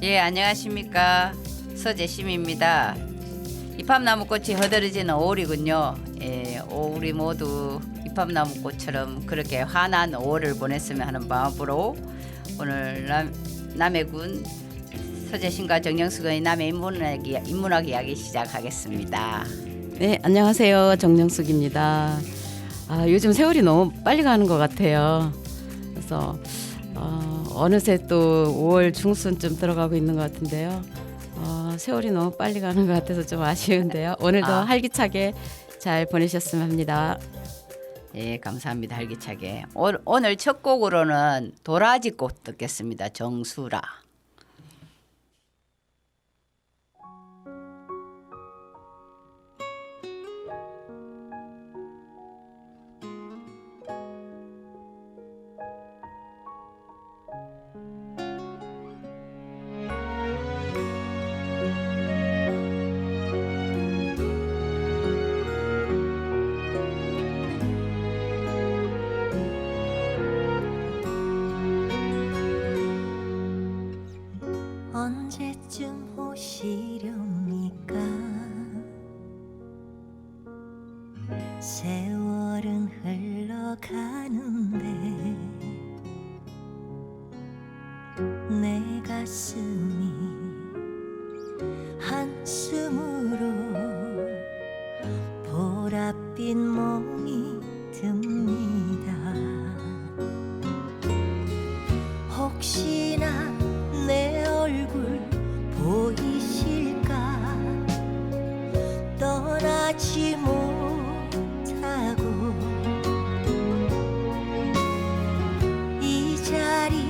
예, 안녕하십니까. 서재심입니다. 이팝나무꽃이 허드러지는 5월이군요. 예, 우리 모두 이팝나무꽃처럼 그렇게 환한 5월을 보냈으면 하는 마음으로 오늘 남해군 서재심과 정영숙의 남해 인문학 이야기 시작하겠습니다. 네, 안녕하세요. 정영숙입니다. 요즘 세월이 너무 빨리 가는 것 같아요. 그래서 어느새 또 5월 중순쯤 들어가고 있는 것 같은데요. 세월이 너무 빨리 가는 것 같아서 좀 아쉬운데요. 오늘도 활기차게 잘 보내셨으면 합니다. 예, 감사합니다. 활기차게. 오늘 첫 곡으로는 도라지꽃 듣겠습니다. 정수라. 언제쯤 오시렵니까? 세월은 흘러가는데 내 가슴이 한숨으로 보랏빛 몸이 듭니다. 혹시나 내 얼굴 보이실까? 떠나지 못하고 이 자리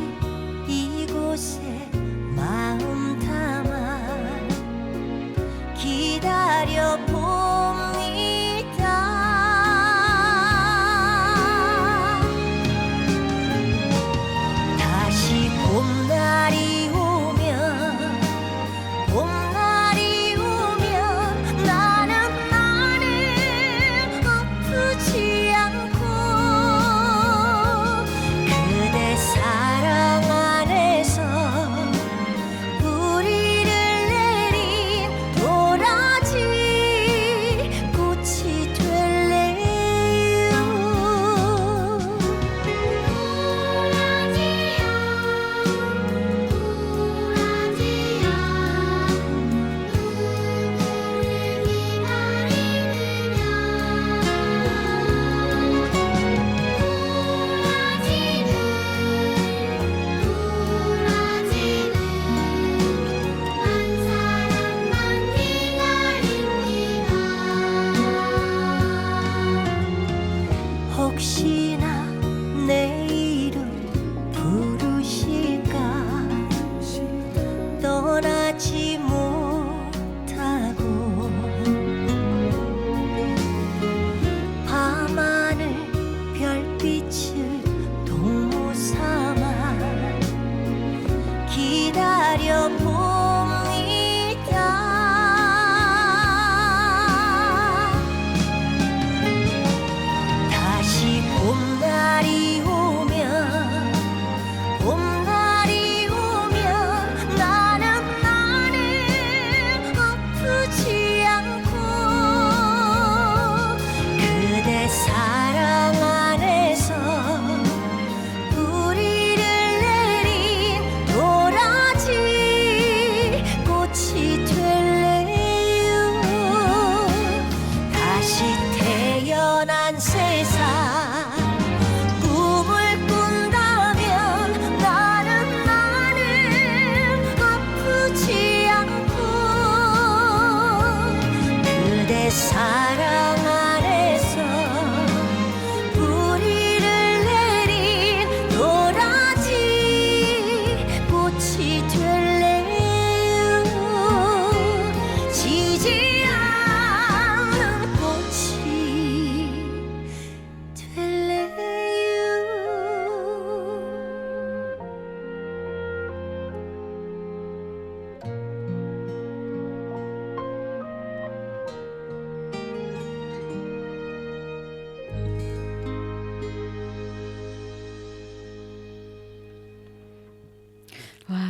이곳에 마음 담아 기다려 봅니다. 다시 봄날이 혹시나 내 이름 부르실까? 떠나지 못하고 밤하늘 별빛을 동무 삼아 기다려 봅니다. 다시 봄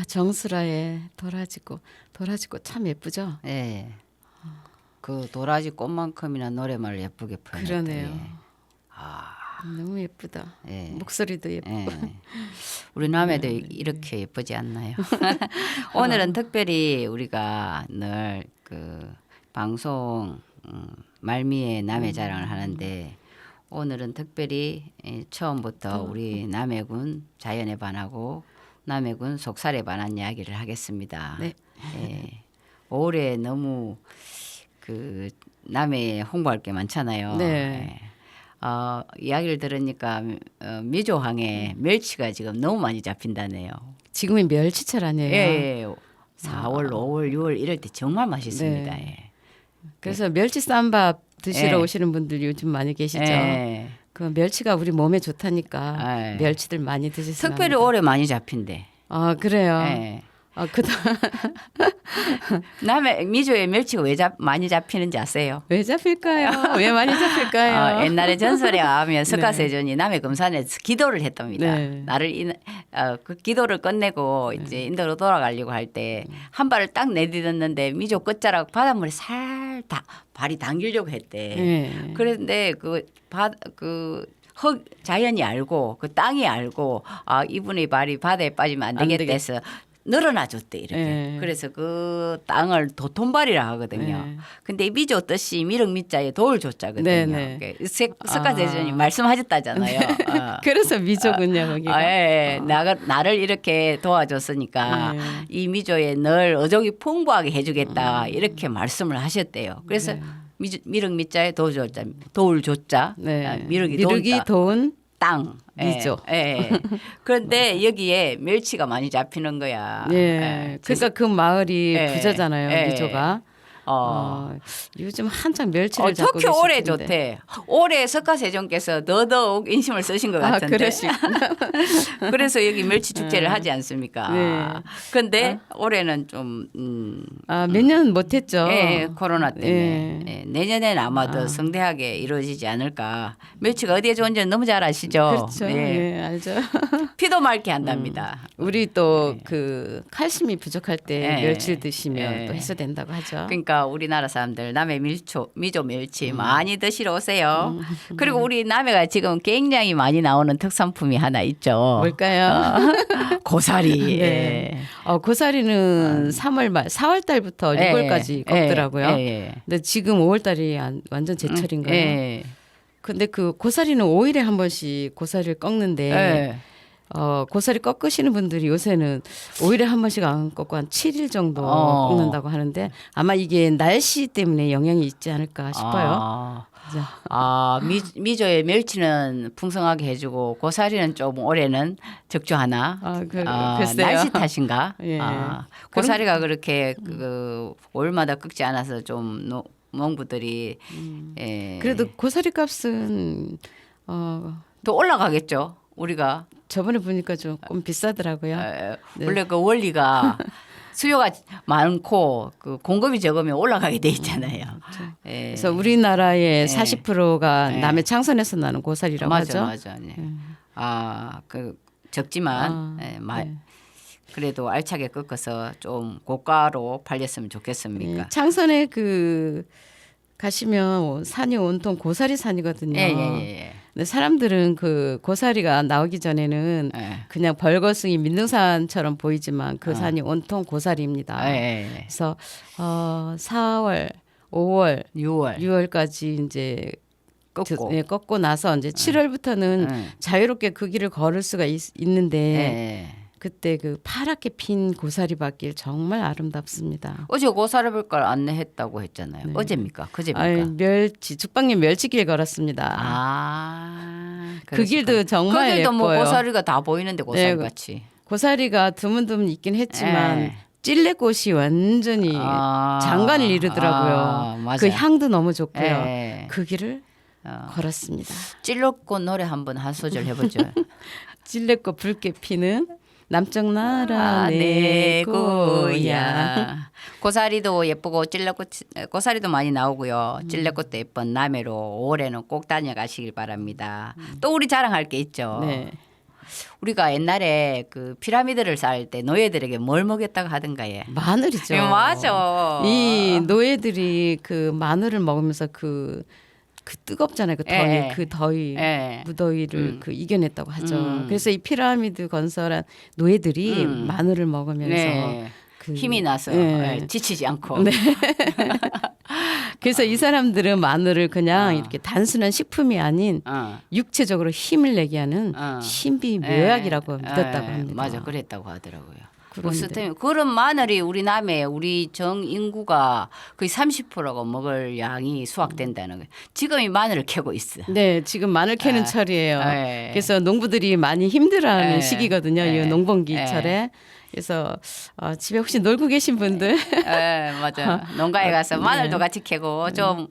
정수라의 도라지꽃 참 예쁘죠. 예. 그 도라지 꽃만큼이나 노래말을 예쁘게 표현했대. 그러네요. 아, 너무 예쁘다. 예. 목소리도 예쁘고. 예. 우리 남해도 이렇게 예쁘지 않나요? 오늘은 특별히 우리가 늘 그 방송 말미에 남해 자랑을 하는데 오늘은 특별히 처음부터 우리 남해군 자연에 관하고 남해군 속살에 관한 이야기를 하겠습니다. 네. 예. 올해 너무 그 남해에 홍보할 게 많잖아요. 네. 이야기를 들으니까 미조항에 멸치가 지금 너무 많이 잡힌다네요. 지금이 멸치철 아니에요. 예, 4월, 5월, 6월 이럴 때 정말 맛있습니다. 네. 예. 그래서 멸치 쌈밥 드시러 예. 오시는 분들 요즘 많이 계시죠. 예. 그 멸치가 우리 몸에 좋다니까 예. 멸치들 많이 드시면 특별히 합니다. 올해 많이 잡힌대. 아 그래요. 예. 그다음 남해 미조에 멸치가 왜 많이 잡히는지 아세요? 왜 잡힐까요? 왜 많이 잡힐까요? 옛날에 전설에 하면 석가세존이 남해 금산에서 기도를 했답니다. 네. 그 기도를 끝내고 이제 인도로 돌아가려고 할 때 한 발을 딱 내딛었는데 미조 끝자락 바닷물에 살다 발이 당기려고 했대. 네. 그런데 자연이 알고 그 땅이 알고 이분의 발이 바다에 빠지면 안 되겠다 해서 늘어나 줬대 이렇게. 네. 그래서 그 땅을 도톤발이라 하거든요. 네. 근데 이 미조 뜻이 미륵 미자에 도울 조자거든요. 네. 석가대전이 말씀하셨다잖아요. 그래서 미조군요 거기가. 예. 나를 이렇게 도와줬으니까 네. 이 미조에 늘 어족이 풍부하게 해주겠다 이렇게 말씀을 하셨대요. 그래서 네. 미륵 미자에 도울 조자, 네. 미륵이 미륵이 돈 땅. 미조. 예. 그런데 여기에 멸치가 많이 잡히는 거야. 예. 그러니까 그 마을이 예. 부자잖아요. 예. 미조가. 요즘 한창 멸치를 잡고 특히 올해 계실 텐데. 좋대. 올해 석가세종께서 더더욱 인심을 쓰신 것 같은데. 그러시구나. 그래서 여기 멸치 축제를 하지 않습니까? 네. 그런데 올해는 좀 몇 년 못했죠. 예, 코로나 때문에 예. 예, 내년에는 아마 더 성대하게 이루어지지 않을까. 멸치가 어디에 좋은지는 너무 잘 아시죠? 그렇죠. 예, 알죠. 피도 맑게 한답니다. 우리 또 그 칼슘이 부족할 때 예. 멸치를 드시면 예. 또 해소된다고 하죠. 그러니까 우리나라 사람들 남해 미조 멸치 많이 드시러 오세요. 그리고 우리 남해가 지금 굉장히 많이 나오는 특산품이 하나 있죠. 뭘까요? 고사리. 네. 예. 고사리는 3월 말, 4월 달부터 6월까지 꺾더라고요. 예. 근데 지금 5월 달이 완전 제철인 거예요. 예. 근데 그 고사리는 5일에 한 번씩 고사리를 꺾는데 예. 고사리 꺾으시는 분들이 요새는 5일에 한 번씩 안 꺾고 한 7일 정도 꺾는다고 하는데 아마 이게 날씨 때문에 영향이 있지 않을까 싶어요. 미조의 멸치는 풍성하게 해주고 고사리는 좀 올해는 적조하나. 글쎄요. 날씨 탓인가? 예. 고사리가 그렇게 그 올마다 꺾지 않아서 좀 농부들이 그래도 고사리 값은 더 올라가겠죠. 우리가 저번에 보니까 조금 비싸더라고요. 네. 원래 그 원리가 수요가 많고 그 공급이 적으면 올라가게 돼 있잖아요. 예. 그래서 우리나라의 예. 40%가 예. 남해 창선에서 나는 고사리라고 하죠. 맞아. 네. 그 적지만 네. 그래도 알차게 꺾어서 좀 고가로 팔렸으면 좋겠습니까? 예. 창선에 그 가시면 산이 온통 고사리 산이거든요. 예. 근데 사람들은 그 고사리가 나오기 전에는 예. 그냥 벌거숭이 민둥산처럼 보이지만 그 산이 온통 고사리입니다. 예. 그래서 4월, 5월, 6월 6월까지 이제 꺾고 꺾고 나서 이제 7월부터는 자유롭게 그 길을 걸을 수가 있는데 그때 그 파랗게 핀 고사리밭길 정말 아름답습니다. 어제 고사리벌걸 안내했다고 했잖아요. 네. 어제입니까? 그제입니까? 멸치 죽방님 멸치길 걸었습니다. 그 길도 정말 거기도 뭐 예뻐요. 고사리가 다 보이는데 고사리 같이. 고사리가 드문드문 있긴 했지만 찔레꽃이 완전히 장관을 이루더라고요. 맞아요. 그 향도 너무 좋고요. 예. 그 길을 걸었습니다. 찔러꽃 노래 한번 한 소절 해보죠. 찔레꽃 붉게 피는 남쪽 나라 내 고향. 고사리도 예쁘고 고사리도 많이 나오고요. 찔레꽃도 예쁜 남해로 올해는 꼭 다녀가시길 바랍니다. 또 우리 자랑할 게 있죠. 네. 우리가 옛날에 그 피라미드를 쌓을 때 노예들에게 뭘 먹였다고 하던가 예. 마늘이죠. 맞아. 이 노예들이 그 마늘을 먹으면서 그 뜨겁잖아요. 그 더위, 예. 그 더위, 예. 무더위를 그 이겨냈다고 하죠. 음. 그래서 이 피라미드 건설한 노예들이 음. 마늘을 먹으면서 네. 그 힘이 나서 예. 예, 지치지 않고. 네. 그래서 이 사람들은 마늘을 그냥 아. 이렇게 단순한 식품이 아닌 어. 육체적으로 힘을 내게 하는 어. 신비 묘약이라고 예. 믿었다고 예. 합니다. 맞아, 그랬다고 하더라고요. 그런데. 그렇다면 그런 마늘이 우리 남해 우리 정 인구가 거의 30%가 먹을 양이 수확된다는 거예요. 지금 이 마늘을 캐고 있어. 네, 지금 마늘 캐는 아, 철이에요. 예. 그래서 농부들이 많이 힘들어하는 예. 시기거든요. 예. 이 농번기철에. 예. 그래서 집에 혹시 놀고 계신 분들 예, 맞아. 농가에 가서 마늘도 같이 캐고 좀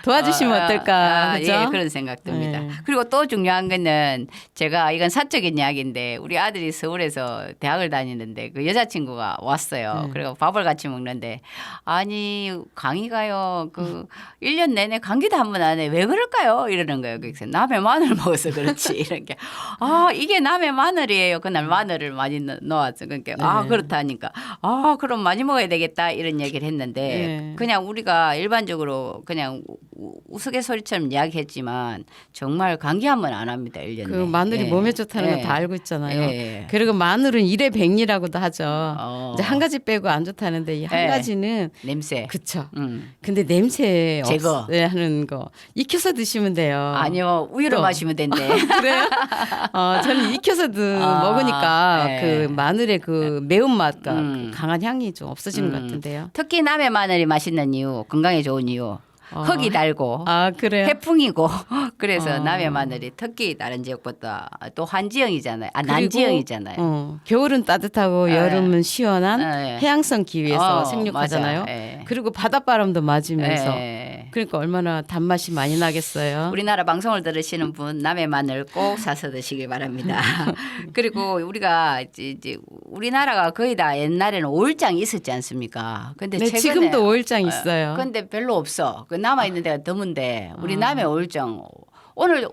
도와주시면 어떨까, 그죠? 예, 그런 생각 듭니다. 네. 그리고 또 중요한 거는 제가 이건 사적인 이야기인데 우리 아들이 서울에서 대학을 다니는데 그 여자친구가 왔어요. 네. 그리고 밥을 같이 먹는데 아니 강의가요 그 1년 내내 감기도 한 번 안 해. 왜 그럴까요? 이러는 거예요. 그래서 남의 마늘 먹어서 그렇지. 이런 게 이게 남의 마늘이에요. 그날 마늘을 많이 넣었어. 그러니까 네. 그렇다니까 그럼 많이 먹어야 되겠다 이런 얘기를 했는데 네. 그냥 우리가 일반적으로 그냥 우스갯소리처럼 이야기했지만 정말 감기하면 안 합니다. 1년에. 그 마늘이 예. 몸에 좋다는 거 예. 다 알고 있잖아요. 예. 그리고 마늘은 일회백리라고도 하죠. 어. 이제 한 가지 빼고 안 좋다는데 이 한 예. 가지는 냄새. 그쵸. 음. 근데 냄새 제거. 하는 거 익혀서 드시면 돼요. 아니요. 우유를 또. 마시면 된대. 그래요? 저는 익혀서도 먹으니까 네. 그 마늘의 그 매운맛과 음. 그 강한 향이 좀 없어지는 것 같은데요. 특히 남의 마늘이 맛있는 이유, 건강에 좋은 이유. 흙이 달고 아 그래요? 해풍이고 그래서 어. 남해 마늘이 특히 다른 지역보다 또 한지형이잖아요. 그리고, 난지형이잖아요. 겨울은 따뜻하고 예. 여름은 시원한 예. 해양성 기후에서 어, 생육하잖아요. 맞아. 예. 그리고 바닷바람도 맞으면서 예. 그러니까 얼마나 단맛이 많이 나겠어요. 우리나라 방송을 들으시는 분 남해 마늘 꼭 사서 드시길 바랍니다. 그리고 우리가 이제 우리나라가 거의 다 옛날에는 오일장이 있었지 않습니까? 근데 네, 최근에 지금도 오일장 있어요. 근데 별로 없어. 그 남아 있는 데가 드문데 우리 남해 오일장 오늘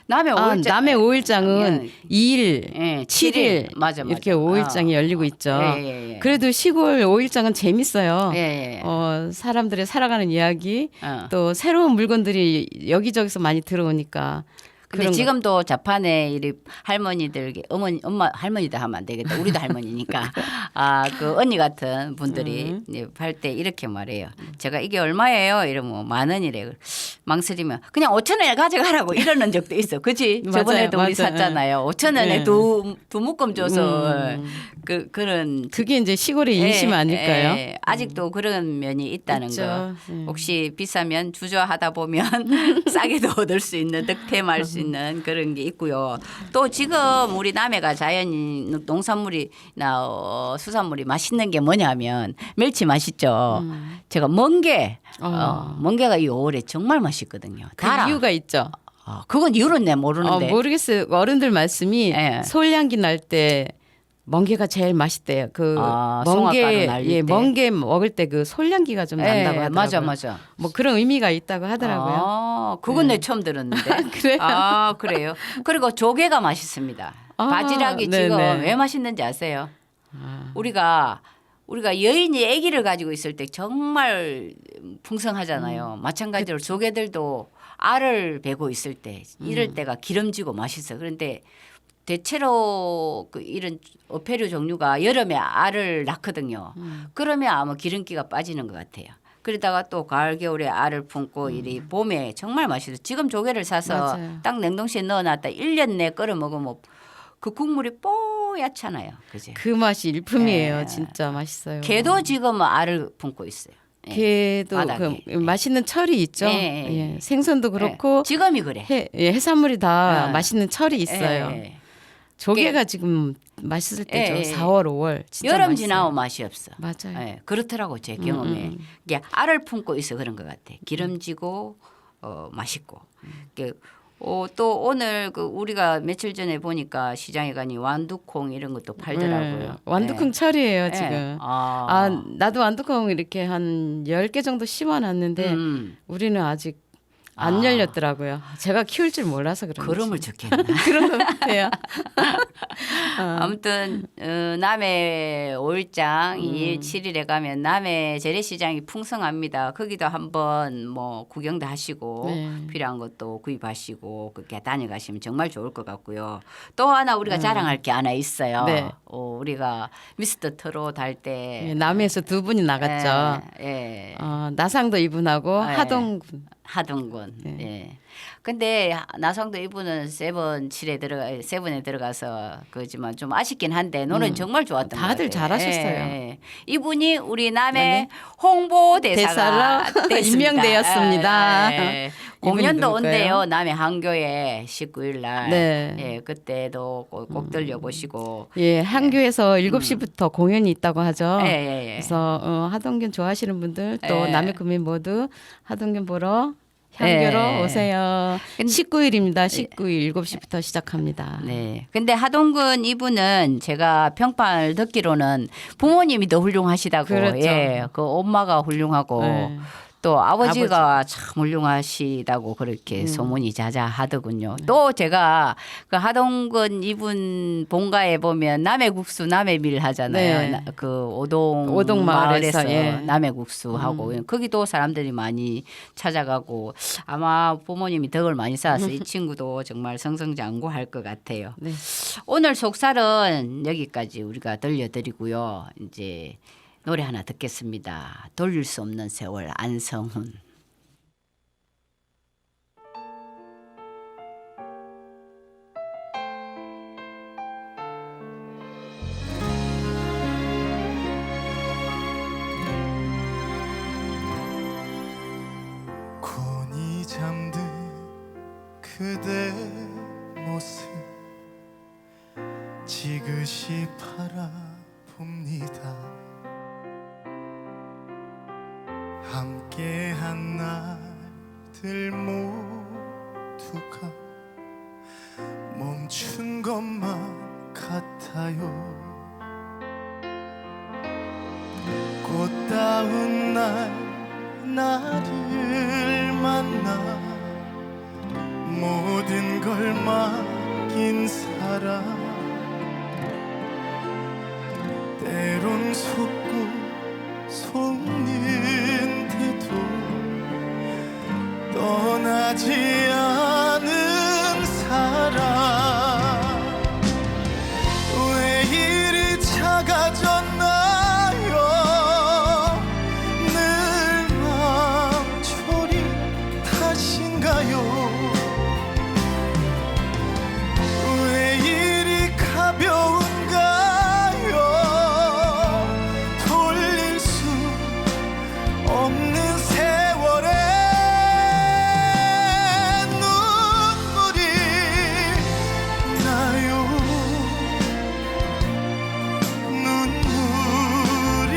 남해 오일장 남해 5일장은 2일, 예, 7일 맞아. 이렇게 5일장이 열리고 있죠. 예. 그래도 시골 5일장은 재밌어요. 예. 사람들의 살아가는 이야기 어. 또 새로운 물건들이 여기저기서 많이 들어오니까 근데 그런 지금도 자판에 이리 할머니들 엄마 할머니들 하면 안 되겠다. 우리도 할머니니까 그 언니 같은 분들이 할 때 이렇게 말해요. 제가 이게 얼마예요? 이러면 10,000원이래. 망설이면 그냥 5,000원에 가져가라고 이러는 적도 있어. 그렇지? 맞아요, 저번에도 우리 맞아요. 샀잖아요. 5,000원에 네. 두 묶음 줘서 그런 그게 이제 시골의 인심 아닐까요? 아직도 그런 면이 있다는 있죠. 거. 예. 혹시 비싸면 주저하다 보면 싸게도 얻을 수 있는 득템할 수 있는 그런 게 있고요. 또 지금 우리 남해가 자연 농산물이나 수산물이 맛있는 게 뭐냐면 멜치 맛있죠. 제가 멍게가 이 5월에 정말 맛있거든요. 그 달아. 이유가 있죠. 그건 이유는 내 모르는데. 모르겠어요. 어른들 말씀이 예. 솔향기 날 때 멍게가 제일 맛있대요. 그 송화가루 날릴 때. 멍게 먹을 때 그 솔향기가 좀 난다고 하더라고요. 맞아. 뭐 그런 의미가 있다고 하더라고요. 그건 내 처음 들었는데. 그래요? 그래요. 그리고 조개가 맛있습니다. 아, 바지락이 네네. 지금 왜 맛있는지 아세요? 우리가 여인이 아기를 가지고 있을 때 정말 풍성하잖아요. 마찬가지로 조개들도 알을 베고 있을 때 이럴 때가 기름지고 맛있어. 그런데 대체로 이런 어패류 종류가 여름에 알을 낳거든요. 그러면 아마 기름기가 빠지는 것 같아요. 그러다가 또 가을 겨울에 알을 품고 이리 봄에 정말 맛있어. 지금 조개를 사서 맞아요. 딱 냉동실에 넣어놨다 1년 내 끓여 먹으면 그 국물이 뽀얗잖아요. 그지? 그 맛이 일품이에요. 예. 진짜 맛있어요. 개도 지금 알을 품고 있어요. 예. 게도 바닥에. 그 맛있는 철이 있죠. 예. 생선도 그렇고 지금이 그래. 해산물이 다 아. 맛있는 철이 있어요. 예. 조개가 지금 맛있을 때죠. 예. 4월, 5월. 진짜 여름 맛있어요. 지나면 맛이 없어. 맞아요. 예, 그렇더라고 제 경험에. 이게 알을 품고 있어 그런 것 같아. 기름지고 맛있고. 또 오늘 우리가 며칠 전에 보니까 시장에 가니 완두콩 이런 것도 팔더라고요. 네. 완두콩 예. 철이에요 예. 지금. 아. 나도 완두콩 이렇게 한 10개 정도 심어놨는데 우리는 아직 안 열렸더라고요. 제가 키울 줄 몰라서 그런지. 걸음을 적겠나. 그런 것 같아요. 아무튼 남해 5일장 2일 7일에 가면 남해 재래시장이 풍성합니다. 거기도 한번 뭐 구경도 하시고 네. 필요한 것도 구입하시고 그렇게 다녀가시면 정말 좋을 것 같고요. 또 하나 우리가 자랑할 게 하나 있어요. 네. 우리가 미스터 트롯 할 때 예, 남해에서 두 분이 나갔죠. 예. 나상도 이분하고 네. 하동군. 하동군. 네. 예. 근데 나성도 이분은 세븐에 들어가서 그지만 좀 아쉽긴 한데 노래는 정말 좋았던 것 같아요. 다들 잘하셨어요. 예. 이분이 우리 남해 홍보 대사가 대사로 임명되었습니다. 이분이 공연도 누굴까요? 온대요. 남해 한교에 19일 날. 네. 예, 그때도 꼭 들려보시고. 예, 한교에서 7시부터 공연이 있다고 하죠. 예, 예, 예. 그래서 하동균 좋아하시는 분들 또 예. 남해 구민 모두 하동균 보러 향교로 예. 오세요. 19일입니다. 19일 7시부터 시작합니다. 네. 근데 하동근 이분은 제가 평판을 듣기로는 부모님이 더 훌륭하시다고. 그렇죠. 예. 그 엄마가 훌륭하고 네. 또 아버지가 참 훌륭하시다고 그렇게 소문이 자자하더군요. 또 제가 그 하동근 이분 본가에 보면 남해국수 남해밀 하잖아요. 네. 그 오동 오동마을에서, 마을에서 예. 남해국수 하고 거기도 사람들이 많이 찾아가고 아마 부모님이 덕을 많이 쌓아서 이 친구도 정말 성성장구할 것 같아요. 네. 오늘 속살은 여기까지 우리가 들려드리고요. 이제 노래 하나 듣겠습니다. 돌릴 수 없는 세월 안성훈. 곤히 잠든 그대 모습 지그시 바라봅니다. 함께한 날들 모두가 멈춘 것만 같아요. 꽃다운 나를 만나 모든 걸 맡긴 사람, 때론 속고 속는데도 떠나지 않은 사람, 왜 이리 작아졌나요? 늘 맘초리 탓인가요? 왜 이리 가벼운가요? 돌릴 수 없는 세월에 눈물이 나요. 눈물이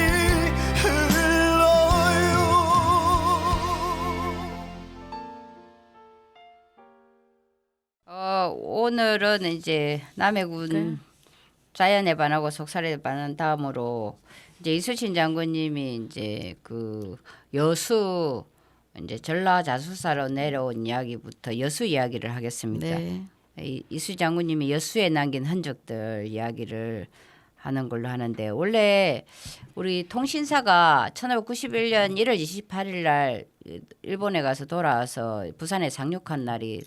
흘러요. 오늘은 이제 남해군 자연에 반하고 속살에 반한 다음으로 이제 이수신 장군님이 이제 그 여수 이제 전라자수사로 내려온 이야기부터 여수 이야기를 하겠습니다. 네. 이수 장군님이 여수에 남긴 흔적들 이야기를 하는 걸로 하는데 원래 우리 통신사가 1591년 1월 28일 날 일본에 가서 돌아와서 부산에 상륙한 날이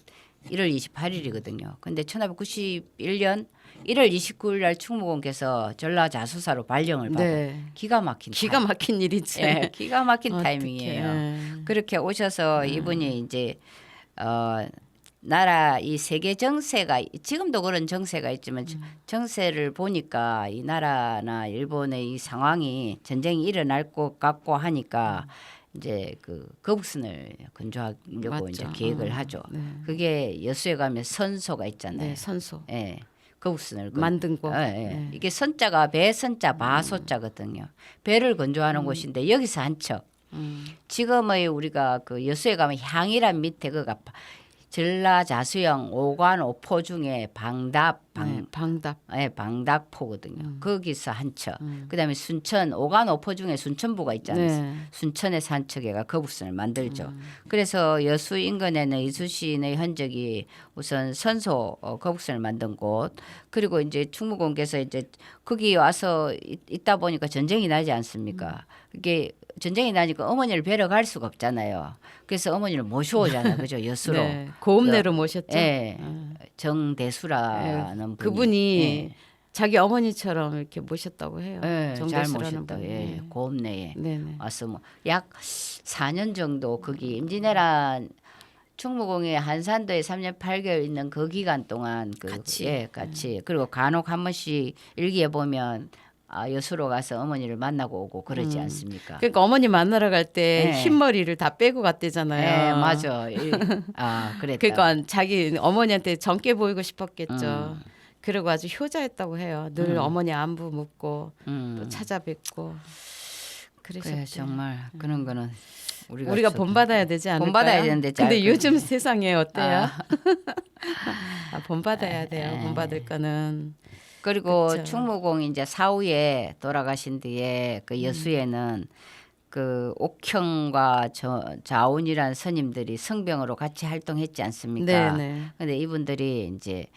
1월 28일이거든요. 근데 1591년 1월 29일 날 충무공께서 전라자수사로 발령을 받은 네. 기가 막힌 기가 막힌 일이죠. 예, 기가 막힌 어떡해. 타이밍이에요. 그렇게 오셔서 이분이 이제 나라 이 세계 정세가 지금도 그런 정세가 있지만 정세를 보니까 이 나라나 일본의 이 상황이 전쟁이 일어날 것 같고 하니까 이제 그 거북선을 건조하려고 맞죠. 이제 계획을 하죠. 네. 그게 여수에 가면 선소가 있잖아요. 네, 선소. 예. 거북선을 만든 곳. 예, 예. 네. 이게 선자가 배 선자 바소자거든요. 배를 건조하는 곳인데 여기서 한 척. 지금의 우리가 그 여수에 가면 향이란 밑에 그가 전라자수영 오관오포 중에 방답 네, 방답. 방답포거든요. 거기서 한 척. 그다음에 순천 오관오포 중에 순천부가 있잖아요. 네. 순천에서 한 척에가 거북선을 만들죠. 그래서 여수 인근에는 이수신의 흔적이 우선 선소 거북선을 만든 곳, 그리고 이제 충무공께서 이제 거기 와서 있다 보니까 전쟁이 나지 않습니까? 이게 전쟁이 나니까 어머니를 뵈러 갈 수가 없잖아요. 그래서 어머니를 모셔오잖아요. 그죠? 여수로. 네, 고읍내로 모셨죠. 예. 정대수라는 분이. 그분이 예. 자기 어머니처럼 이렇게 모셨다고 해요. 예, 잘 정대수라는 모셨다. 분이. 예, 고읍내에 네네. 와서 뭐 약 4년 정도 거기 임진왜란 충무공에 한산도에 3년 8개월 있는 그 기간 동안 같이. 같이 그리고 간혹 한 번씩 일기에 보면 여수로 가서 어머니를 만나고 오고 그러지 않습니까? 그러니까 어머니 만나러 갈 때 네. 흰머리를 다 빼고 갔대잖아요. 예, 맞아. 그랬다. 그러니까 자기 어머니한테 젊게 보이고 싶었겠죠. 음. 그리고 아주 효자였다고 해요. 늘 어머니 안부 묻고 또 찾아뵙고 그래 그러셨대요. 정말 그런 거는 우리가 본받아야 되지 않을까요? 본받아야 되는데 잘 근데 그- 요즘 세상에 어때요? 본받아야 돼요. 본받을 거는. 그리고 그쵸. 충무공 이제 사후에 돌아가신 뒤에 그 여수에는 그 옥형과 자운이라는 스님들이 성병으로 같이 활동했지 않습니까? 네네. 근데 이분들이 이제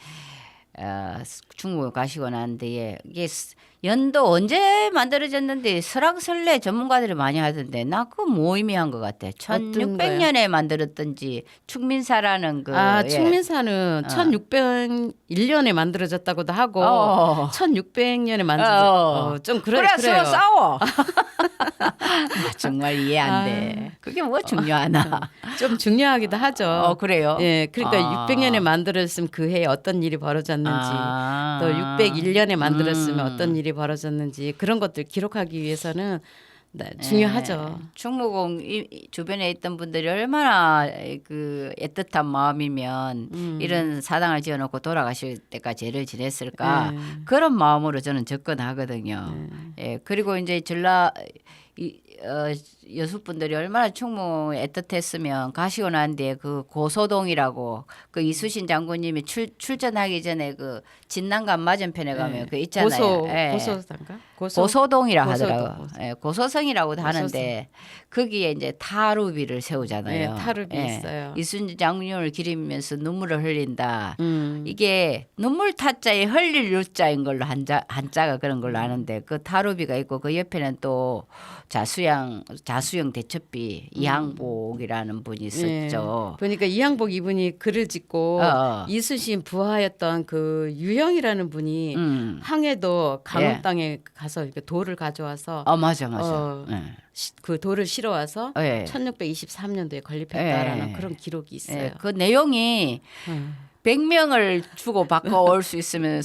중국에 가시고 난 뒤에 이게 연도 언제 만들어졌는데 설왕설래 전문가들이 많이 하던데 나 그거 뭐 의미한 것 같아. 어떤 1600년에 만들었던지 축민사라는 그 축민사는 1601년에 만들어졌다고도 하고 어. 1600년에 만들어졌. 좀 그래요. 서로 싸워. 정말 이해 안 돼. 그게 뭐 중요하나? 좀 중요하기도 하죠. 그래요? 예, 그러니까 600년에 만들었으면 그 해에 어떤 일이 벌어졌는지, 또 601년에 만들었으면 어떤 일이 벌어졌는지 그런 것들 기록하기 위해서는 중요하죠. 충무공 주변에 있던 분들이 얼마나 그 애틋한 마음이면 이런 사당을 지어놓고 돌아가실 때까지 애를 지냈을까 그런 마음으로 저는 접근하거든요. 예, 그리고 이제 여수 분들이 얼마나 충무에 애틋했으면 가시고 난 뒤에 그 고소동이라고 그 이수신 장군님이 출전하기 전에 그 진난간 맞은편에 가면 그 있잖아요. 예. 고소단가? 고소동이라 고소동, 하더라고요. 예, 고소성이라고도 하는데 거기에 이제 타루비를 세우잖아요. 네, 타루비 있어요. 이순신 장군님을 기리면서 눈물을 흘린다. 음. 이게 눈물 타자에 흘릴 유자인 걸로 한자가 그런 걸로 아는데 그 타루비가 있고 그 옆에는 또 자수영 대첩비 이항복이라는 분이 있었죠. 보니까 이항복 이분이 글을 짓고 어. 이수신 부하였던 그 유형이라는 분이 항해도 강원 예. 땅에 가서 이렇게 돌을 가져와서 맞아. 예. 그 돌을 실어와서 예. 1623년도에 건립했다라는 예. 그런 기록이 있어요. 예, 그 내용이 100명을 주고 바꿔올 수 있으면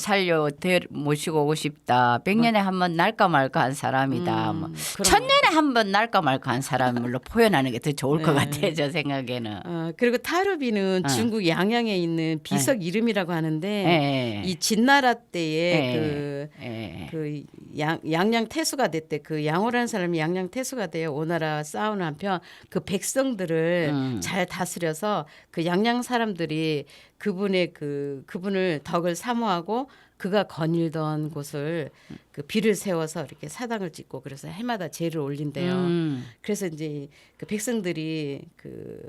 모시고 오고 싶다. 100년에 한 번 날까 말까 한 사람이다. 뭐. 1000년에 한 번 날까 말까 한 사람으로 표현하는 게 더 좋을 것 같아요. 제 생각에는. 그리고 타르비는 중국 양양에 있는 비석 이름이라고 하는데 예. 이 진나라 때에 예. 그 양양 태수가 됐대. 그 양호라는 사람이 양양 태수가 돼요. 오나라 싸우는 한편 그 백성들을 잘 다스려서 그 양양 사람들이 그분을 덕을 사모하고 그가 거닐던 곳을 그 비를 세워서 이렇게 사당을 짓고 그래서 해마다 제를 올린대요. 그래서 이제 그 백성들이 그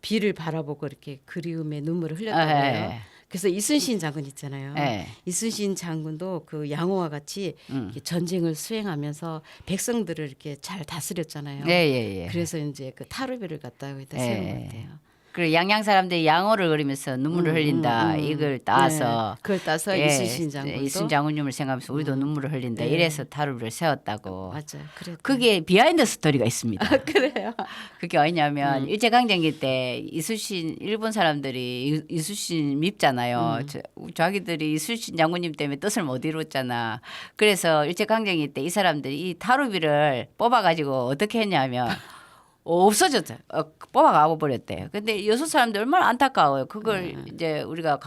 비를 바라보고 이렇게 그리움에 눈물을 흘렸다고 해요. 그래서 이순신 장군 있잖아요. 이순신 장군도 그 양호와 같이 이렇게 전쟁을 수행하면서 백성들을 이렇게 잘 다스렸잖아요. 예. 그래서 이제 그 타르비를 갖다 여기다 세운 것 같아요. 그리고 양양 사람들이 양호를 그리면서 눈물을 흘린다. 이걸 따서 그걸 따서 이순신 장군도 이순신 장군님을 생각하면서 우리도 눈물을 흘린다. 이래서 타루비를 세웠다고. 맞아요. 그래. 그게 비하인드 스토리가 있습니다. 그래요. 그게 어디냐면 일제강점기 때 일본 사람들이 이순신 밉잖아요. 자기들이 이순신 장군님 때문에 뜻을 못 이뤘잖아. 그래서 일제강점기 때 이 사람들이 이 타루비를 뽑아가지고 어떻게 했냐면 없어졌어요. 뽑아가고 버렸대요. 근데 여수 사람들 얼마나 안타까워요. 그걸 이제 우리가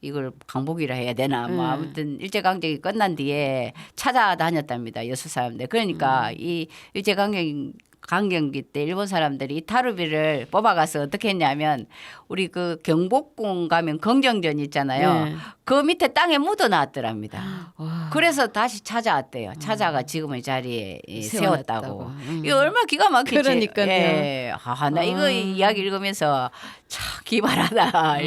이걸 강복이라 해야 되나 뭐 아무튼 일제강점기 끝난 뒤에 찾아다녔답니다. 여수 사람들. 그러니까 이 일제강점기 강경기 때 일본 사람들이 이타루비를 뽑아가서 어떻게 했냐면 우리 그 경복궁 가면 경정전 있잖아요. 네. 그 밑에 땅에 묻어놨더랍니다. 와. 그래서 다시 찾아왔대요. 찾아가 지금의 자리에 세웠다고. 세워놨다고. 이거 얼마나 기가 막히지. 그러니까요. 예. 나 이거 이야기 읽으면서 참 기발하다.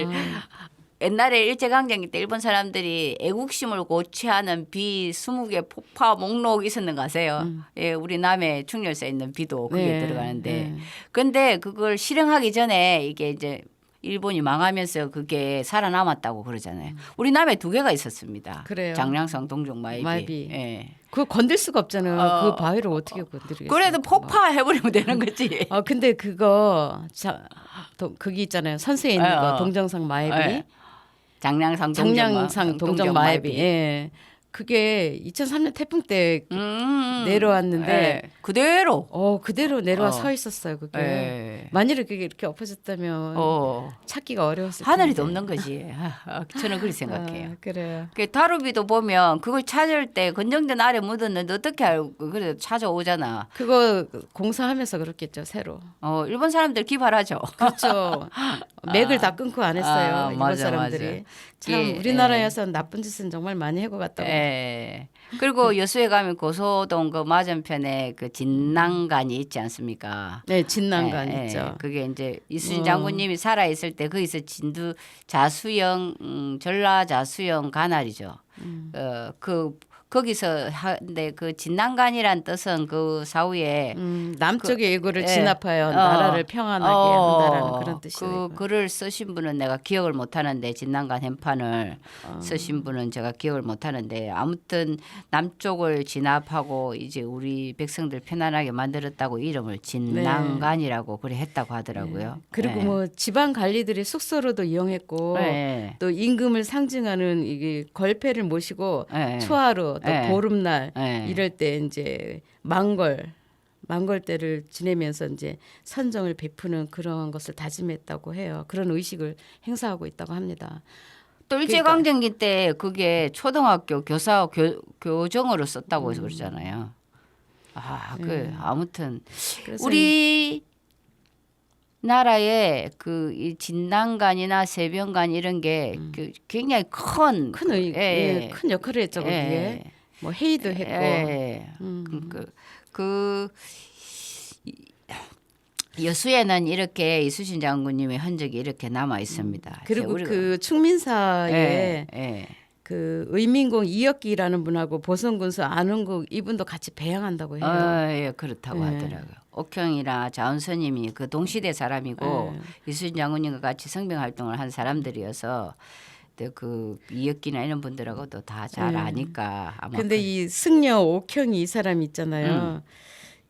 옛날에 일제강점기 때 일본 사람들이 애국심을 고취하는 비 20개 폭파 목록 있었는 거 아세요? 예, 우리 남해 충렬사에 있는 비도 그게 네, 들어가는데. 네. 근데 그걸 실행하기 전에 이게 이제 일본이 망하면서 그게 살아남았다고 그러잖아요. 우리 남해 2개가 있었습니다. 그래요. 장량성, 동종, 마이비. 마이비. 예. 그거 건들 수가 없잖아요. 그 바위를 어떻게 건드리겠어요? 그래도 폭파해버리면 되는 거지. 근데 그거 거기 있잖아요. 선수에 있는 어, 거 어. 동정상 마애비. 예. 장량상, 장량상 동정 마애비. 예. 그게 2003년 태풍 때 내려왔는데 예. 그대로. 그대로 내려와 어. 서 있었어요. 그게. 예. 만일에 그게 이렇게 엎어졌다면 찾기가 어려웠을 텐데. 하늘이 없는 거지. 저는 그렇게 생각해요. 그래요. 그 다루비도 보면 그걸 찾을 때 건정전 아래 묻었는데 어떻게 알고 그래도 찾아오잖아. 그거 공사하면서 그렇겠죠. 새로. 일본 사람들 기발하죠. 그렇죠. 맥을 다 끊고 안 했어요. 일본 맞아, 사람들이. 맞아. 참 예, 우리나라에서 나쁜 짓은 정말 많이 해고 갔다고. 예. 그리고 여수에 가면 고소동 그 맞은편에 그 진난간이 있지 않습니까? 네, 진난간 예, 있죠. 예. 그게 이제 이순신 장군님이 살아 있을 때 거기서 진두 자수영 전라 자수영 관할이죠. 거기서 하는데 그 진난간이란 뜻은 그 사후에 남쪽의 예고를 예. 진압하여 나라를 평안하게 한다라는 그런 뜻이에요. 그 글을 쓰신 분은 내가 기억을 못 하는데 진난간 행판을 쓰신 분은 제가 기억을 못 하는데 아무튼 남쪽을 진압하고 이제 우리 백성들 편안하게 만들었다고 이름을 진난간이라고 그래 했다고 하더라고요. 그리고 예. 뭐 지방 관리들이 숙소로도 이용했고 예. 또 임금을 상징하는 이게 걸패를 모시고 예. 초하루 또 예. 보름날 예. 이럴 때 이제 망걸 때를 지내면서 이제 선정을 베푸는 그런 것을 다짐했다고 해요. 그런 의식을 행사하고 있다고 합니다. 또 일제강점기 때 그게 초등학교 교사 교정으로 썼다고 해서 그러잖아요. 아무튼 그래서 우리 나라에 그 이 진난간이나 세병간 이런 게 그 굉장히 큰 큰 역할을 했죠. 거기에 뭐 회의도 했고. 여수에는 이렇게 이순신 장군님의 흔적이 이렇게 남아 있습니다. 그리고 우리가- 그 충민사에 예. 그 의민공 이혁기라는 분하고 보성군수 안흥국 이분도 같이 배양한다고 해요. 예, 그렇다고 하더라고요. 옥형이나 자원스님이 그 동시대 사람이고 이순신 장군님과 같이 성병 활동을 한 사람들이어서 그 이혁기나 이런 분들하고도 다 잘 아니까 아마. 근데 이 승려 옥형이 이 사람 있잖아요.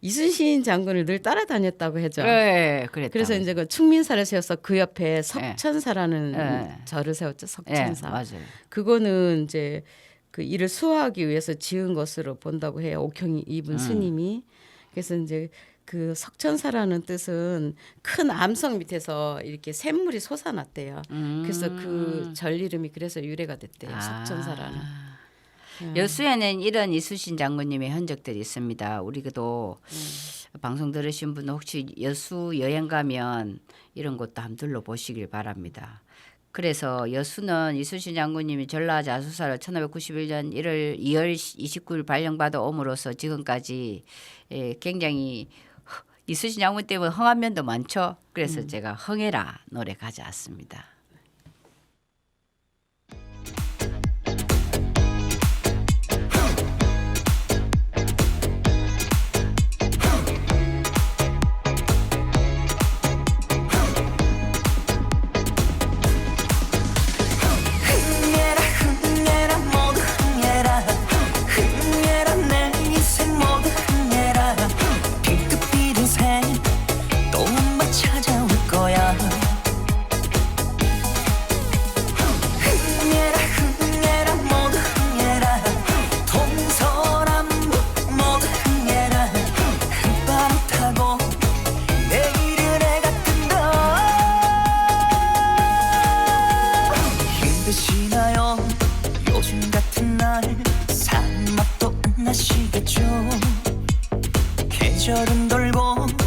이순신 장군을 늘 따라다녔다고 하죠. 네, 그랬다. 그래서 이제 그 충민사를 세워서 그 옆에 석천사라는 네. 절을 세웠죠. 석천사. 맞아요. 그거는 이제 그 일을 수호하기 위해서 지은 것으로 본다고 해요. 옥형이 이분 스님이. 그래서 이제 그 석천사라는 뜻은 큰 암석 밑에서 이렇게 샘물이 솟아났대요. 그래서 그 절 이름이 그래서 유래가 됐대요. 석천사라는. 여수에는 이런 이순신 장군님의 흔적들이 있습니다. 우리도 방송 들으신 분 혹시 여수 여행 가면 이런 곳도 한번 둘러보시길 바랍니다. 그래서 여수는 이순신 장군님이 전라 자수사를 1591년 2월 29일 발령받아 옴으로써 지금까지 굉장히 이순신 장군 때문에 흥한 면도 많죠. 그래서 제가 흥해라 노래 가져왔습니다. 흥해라 흥해라 모두 흥해라 흥해라 내 인생 모두 흥해라 핑크 빛은 새또 한 번 찾아올 거야 흥해라 흥해라 모두 흥해라 동서남북 모두 흥해라 흙바람 타고 내일은 해가 뜬다 힘드시나요 요즘 같은 날 사는 맛도 안 나시겠죠 계절은 돌고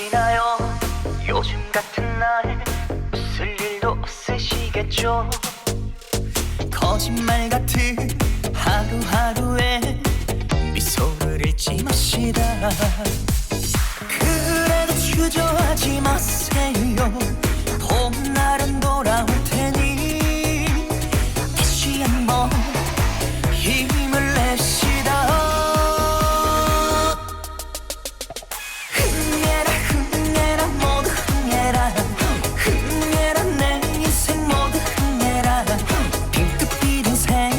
혹시나요 요즘 같은 날 웃을 일도 없으시겠죠 거짓말 같은 하루하루에 미소를 잃지 마시다 그래도 주저하지 마세요 봄날은 돌아올 테니 다시 한번 힘을 냅시다 흥해라 흥해라 모두 흥해라 흥해라 내 인생 모두 흥해라 핑크빛 인생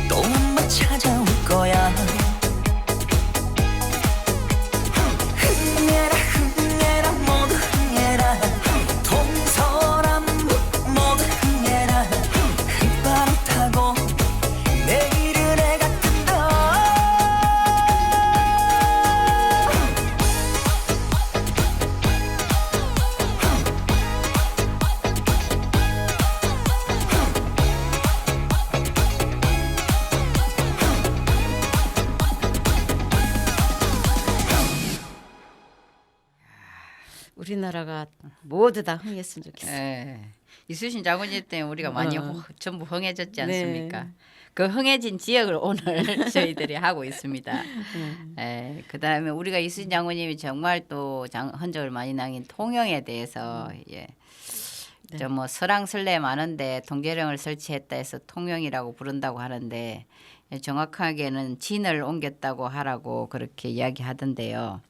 또 한 번 찾아올 거야 흥해라 흥해라 모두 흥해라 동서남북 모두 흥해라 흙바람 타고 내일은 해가 뜬다 우리나라가 모두 다 흥했으면 좋겠어요. 예. 이순신 장군님 때문에 우리가 많이 전부 흥해졌지 네. 않습니까? 그 흥해진 지역을 오늘 저희들이 하고 있습니다. 그다음에 우리가 이순신 장군님이 정말 또 흔적을 많이 남긴 통영에 대해서 예. 저 뭐 설왕설래 많은데 통제령을 설치했다 해서 통영이라고 부른다고 하는데 정확하게는 진을 옮겼다고 하라고 그렇게 이야기하던데요.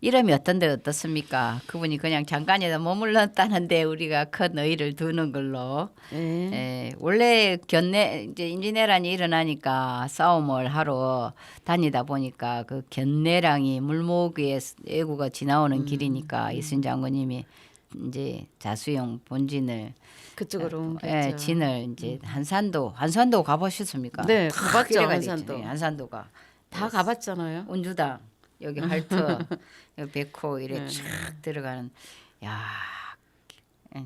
이름이 어떤데 어떻습니까? 그분이 그냥 잠깐이라도 머물렀다는데 우리가 큰 의의를 두는 걸로. 네. 원래 견내 이제 임진왜란이 일어나니까 싸움을 하러 다니다 보니까 그 견내량이 물목에 애구가 지나오는 길이니까 이순 장군님이 이제 자수영 본진을 그쪽으로 옮겼죠. 진을 이제 한산도 가보셨습니까? 네, 탁 가봤죠, 이래가 한산도. 있죠. 한산도가 다 가봤잖아요. 운주당 여기 할터 여기 백호 이래 쫙 들어가는 야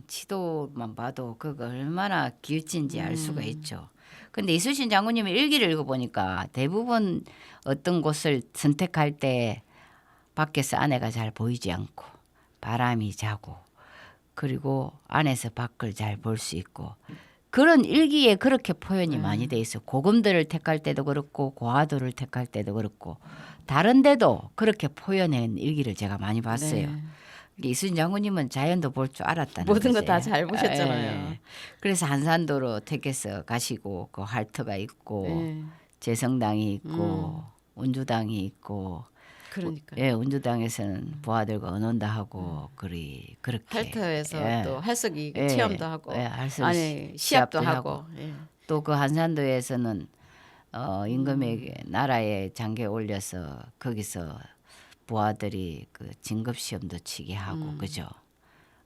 지도만 봐도 그거 얼마나 길진지 알 수가 있죠. 근데 이순신 장군님의 일기를 읽어보니까 대부분 어떤 곳을 선택할 때 밖에서 안에가 잘 보이지 않고 바람이 자고 그리고 안에서 밖을 잘 볼 수 있고 그런 일기에 그렇게 표현이 많이 돼 있어. 고금들을 택할 때도 그렇고 고하도를 택할 때도 그렇고 다른 데도 그렇게 표현한 일기를 제가 많이 봤어요. 네. 이순신 장군님은 자연도 볼 줄 알았다는 모든 거 거지. 다 잘 보셨잖아요. 그래서 한산도로 택해서 가시고 그 할터가 있고 네. 재성당이 있고 운주당이 있고 그러니까 예, 운주당에서는 부하들과 언론다 하고 그렇게 할터에서 예. 또 할석이 예. 체험도 하고 예, 할석 아니 시합도 하고 예. 또 그 한산도에서는 임금에게 나라에 장계 올려서 거기서 부하들이 그 진급 시험도 치게 하고 그죠?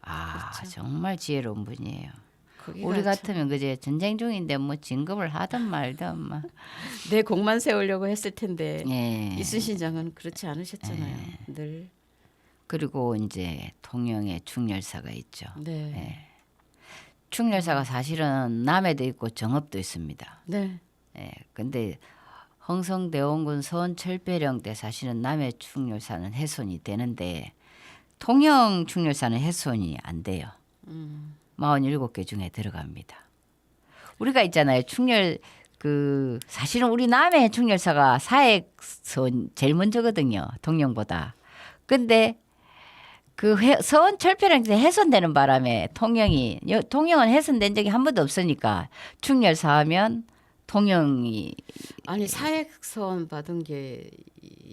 아 그렇죠. 정말 지혜로운 분이에요. 거기가 우리 참 같으면 그제 전쟁 중인데 뭐 진급을 하든 말든 막. 내 공만 세우려고 했을 텐데 예. 이순신 장은 그렇지 않으셨잖아요. 늘 그리고 이제 통영에 충렬사가 있죠. 네. 예. 충렬사가 사실은 남해도 있고 정읍도 있습니다. 네. 예. 근데 흥성대원군 서원철배령 때 사실은 남해 충렬사는 훼손이 되는데 통영 충렬사는 훼손이 안 돼요. 47개 중에 들어갑니다. 우리가 있잖아요. 충렬 그 사실은 우리 남해 충렬사가 사액선 제일 먼저거든요. 통영보다. 근데 그 서원철폐랑 훼손되는 바람에 통영은 훼손된 적이 한 번도 없으니까 충렬사 하면 통영이 아니 사액선 받은 게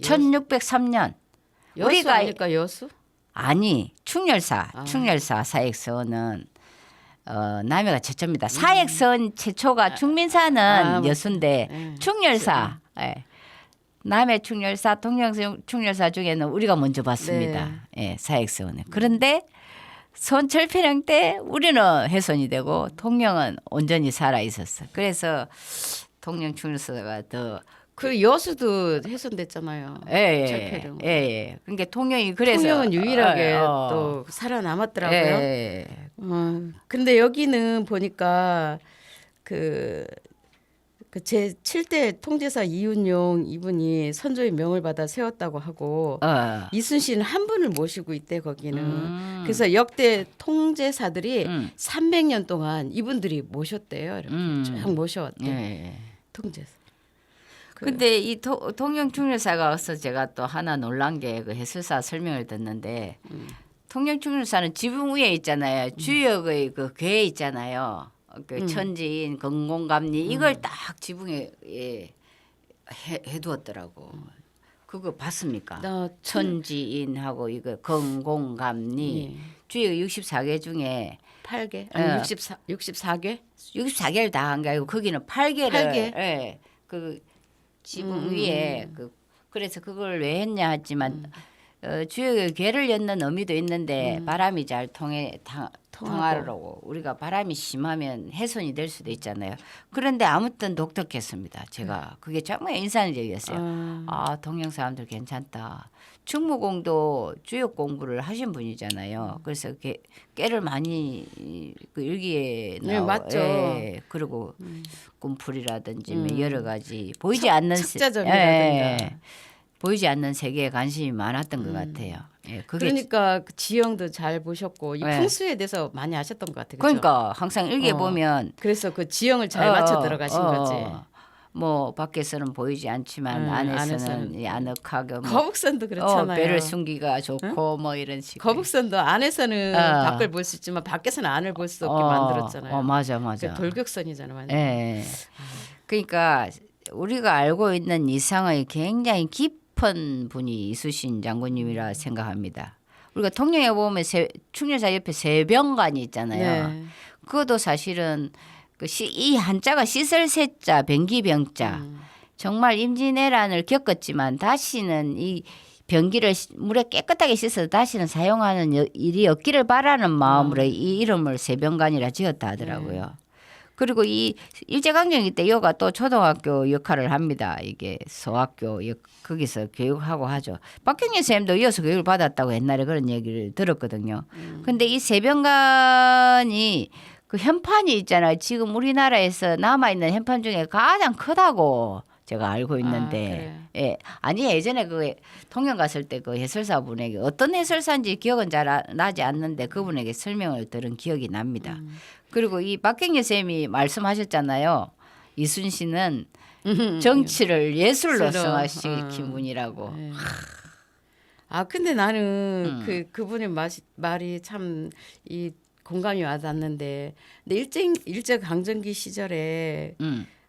1603년 여수 우리가 아닐까 여수? 아니 충렬사 사액선은 남해가 최초입니다. 사액선 최초가 충민사는 여수인데 네. 충렬사 남해 충렬사 통영 충렬사 중에는 우리가 먼저 봤습니다. 예, 사액선은. 그런데 선철폐령 때 우리는 훼손이 되고 통영은 온전히 살아 있었어. 그래서 통영 충렬사가 더 그 여수도 훼손됐잖아요. 철폐령. 예. 그러니까 통영이 그래서 통영은 유일하게 또 살아남았더라고요. 예. 근데 여기는 보니까 그 그 제 7대 통제사 이윤용 이분이 선조의 명을 받아 세웠다고 하고 이순신 한 분을 모시고 있대 거기는. 그래서 역대 통제사들이 300년 동안 이분들이 모셨대요. 이렇게 쭉 모셔왔대. 예. 통제사. 근데 이 통영충렬사가 와서 제가 또 하나 놀란 게 그 해설사 설명을 듣는데 통영충렬사는 지붕 위에 있잖아요. 주역의 그 괴 있잖아요. 그 천지인 건공감리 이걸 딱 지붕에 해두었더라고. 그거 봤습니까? 천지인하고 이거 건공감리 주역 64개 중에 8개 아니 64개? 64개를 다 한 게 아니고 거기는 8개를 8개? 예. 그 지붕 위에 그래서 그걸 왜 했냐 했지만 주역의 괴를 엮는 의미도 있는데 바람이 잘 통하려고 우리가 바람이 심하면 훼손이 될 수도 있잖아요. 그런데 아무튼 독특했습니다. 제가 그게 정말 인상적이었어요. 아 동양 사람들 괜찮다. 충무공도 주역 공부를 하신 분이잖아요. 그래서 깨를 많이 그 일기에 네, 맞죠. 예, 그리고 꿈풀이라든지 뭐 여러 가지 보이지 않는 척자점이라든가 보이지 않는 세계에 관심이 많았던 것 같아요. 예, 그게 그러니까 그 지형도 잘 보셨고 이 네. 풍수에 대해서 많이 아셨던 것 같아요. 그죠? 그러니까 항상 일기에 보면 그래서 그 지형을 잘 맞춰 들어가신 거지. 뭐 밖에서는 보이지 않지만 안에서는 이 아늑하게 뭐 거북선도 그렇잖아요. 배를 숨기가 좋고 뭐 이런 식으로. 거북선도 안에서는 밖을 볼 수 있지만 밖에서는 안을 볼 수 없게 만들었잖아요. 맞아. 그 돌격선이잖아요. 완전. 예. 그러니까 우리가 알고 있는 이상의 굉장히 깊은 분이 이수신 장군님이라 생각합니다. 우리가 통영에 보면 충렬사 옆에 세병관이 있잖아요. 네. 그것도 사실은 이 한자가 씻을 새자 병기병자 정말 임진왜란을 겪었지만 다시는 이 병기를 물에 깨끗하게 씻어서 다시는 사용하는 일이 없기를 바라는 마음으로 이 이름을 세병관이라 지었다 하더라고요. 그리고 이 일제강점기 때 여가 또 초등학교 역할을 합니다. 이게 소학교 거기서 교육하고 하죠. 박경리 선생님도 이어서 교육을 받았다고 옛날에 그런 얘기를 들었거든요. 근데 이 세병관이 그 현판이 있잖아요. 지금 우리나라에서 남아있는 현판 중에 가장 크다고 제가 알고 있는데 예. 아니 예전에 그 통영 갔을 때 그 해설사 분에게 어떤 해설사인지 기억은 잘 나지 않는데 그분에게 설명을 들은 기억이 납니다. 그리고 이 박경리 쌤이 말씀하셨잖아요. 이순신은 정치를 예술로 승화시킨 분이라고. 네. 아 근데 나는 그분의 말이 참 이 공감이 와닿는데 근데 일제 강점기 시절에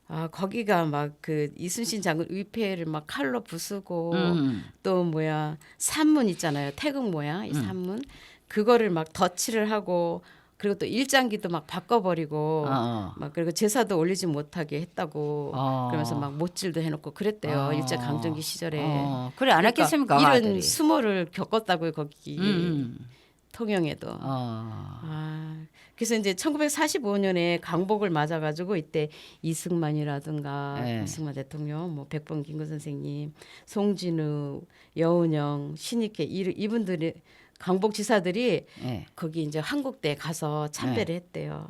아 거기가 막 그 이순신 장군 위패를 막 칼로 부수고 또 뭐야 산문 있잖아요. 태극 모양 이 산문 그거를 막 덧칠을 하고 그리고 또 일장기도 막 바꿔버리고 막 그리고 제사도 올리지 못하게 했다고 그러면서 막 못질도 해놓고 그랬대요. 일제 강점기 시절에. 그래 안 했겠습니까? 이런 아들이. 수모를 겪었다고요 거기 통영에도. 그래서 이제 1945년에 강복을 맞아가지고 이때 이승만이라든가 이승만 대통령, 뭐 백범 김구 선생님, 송진우, 여운형, 신익회 이분들이 강복 지사들이 거기 이제 한국대에 가서 참배를 했대요.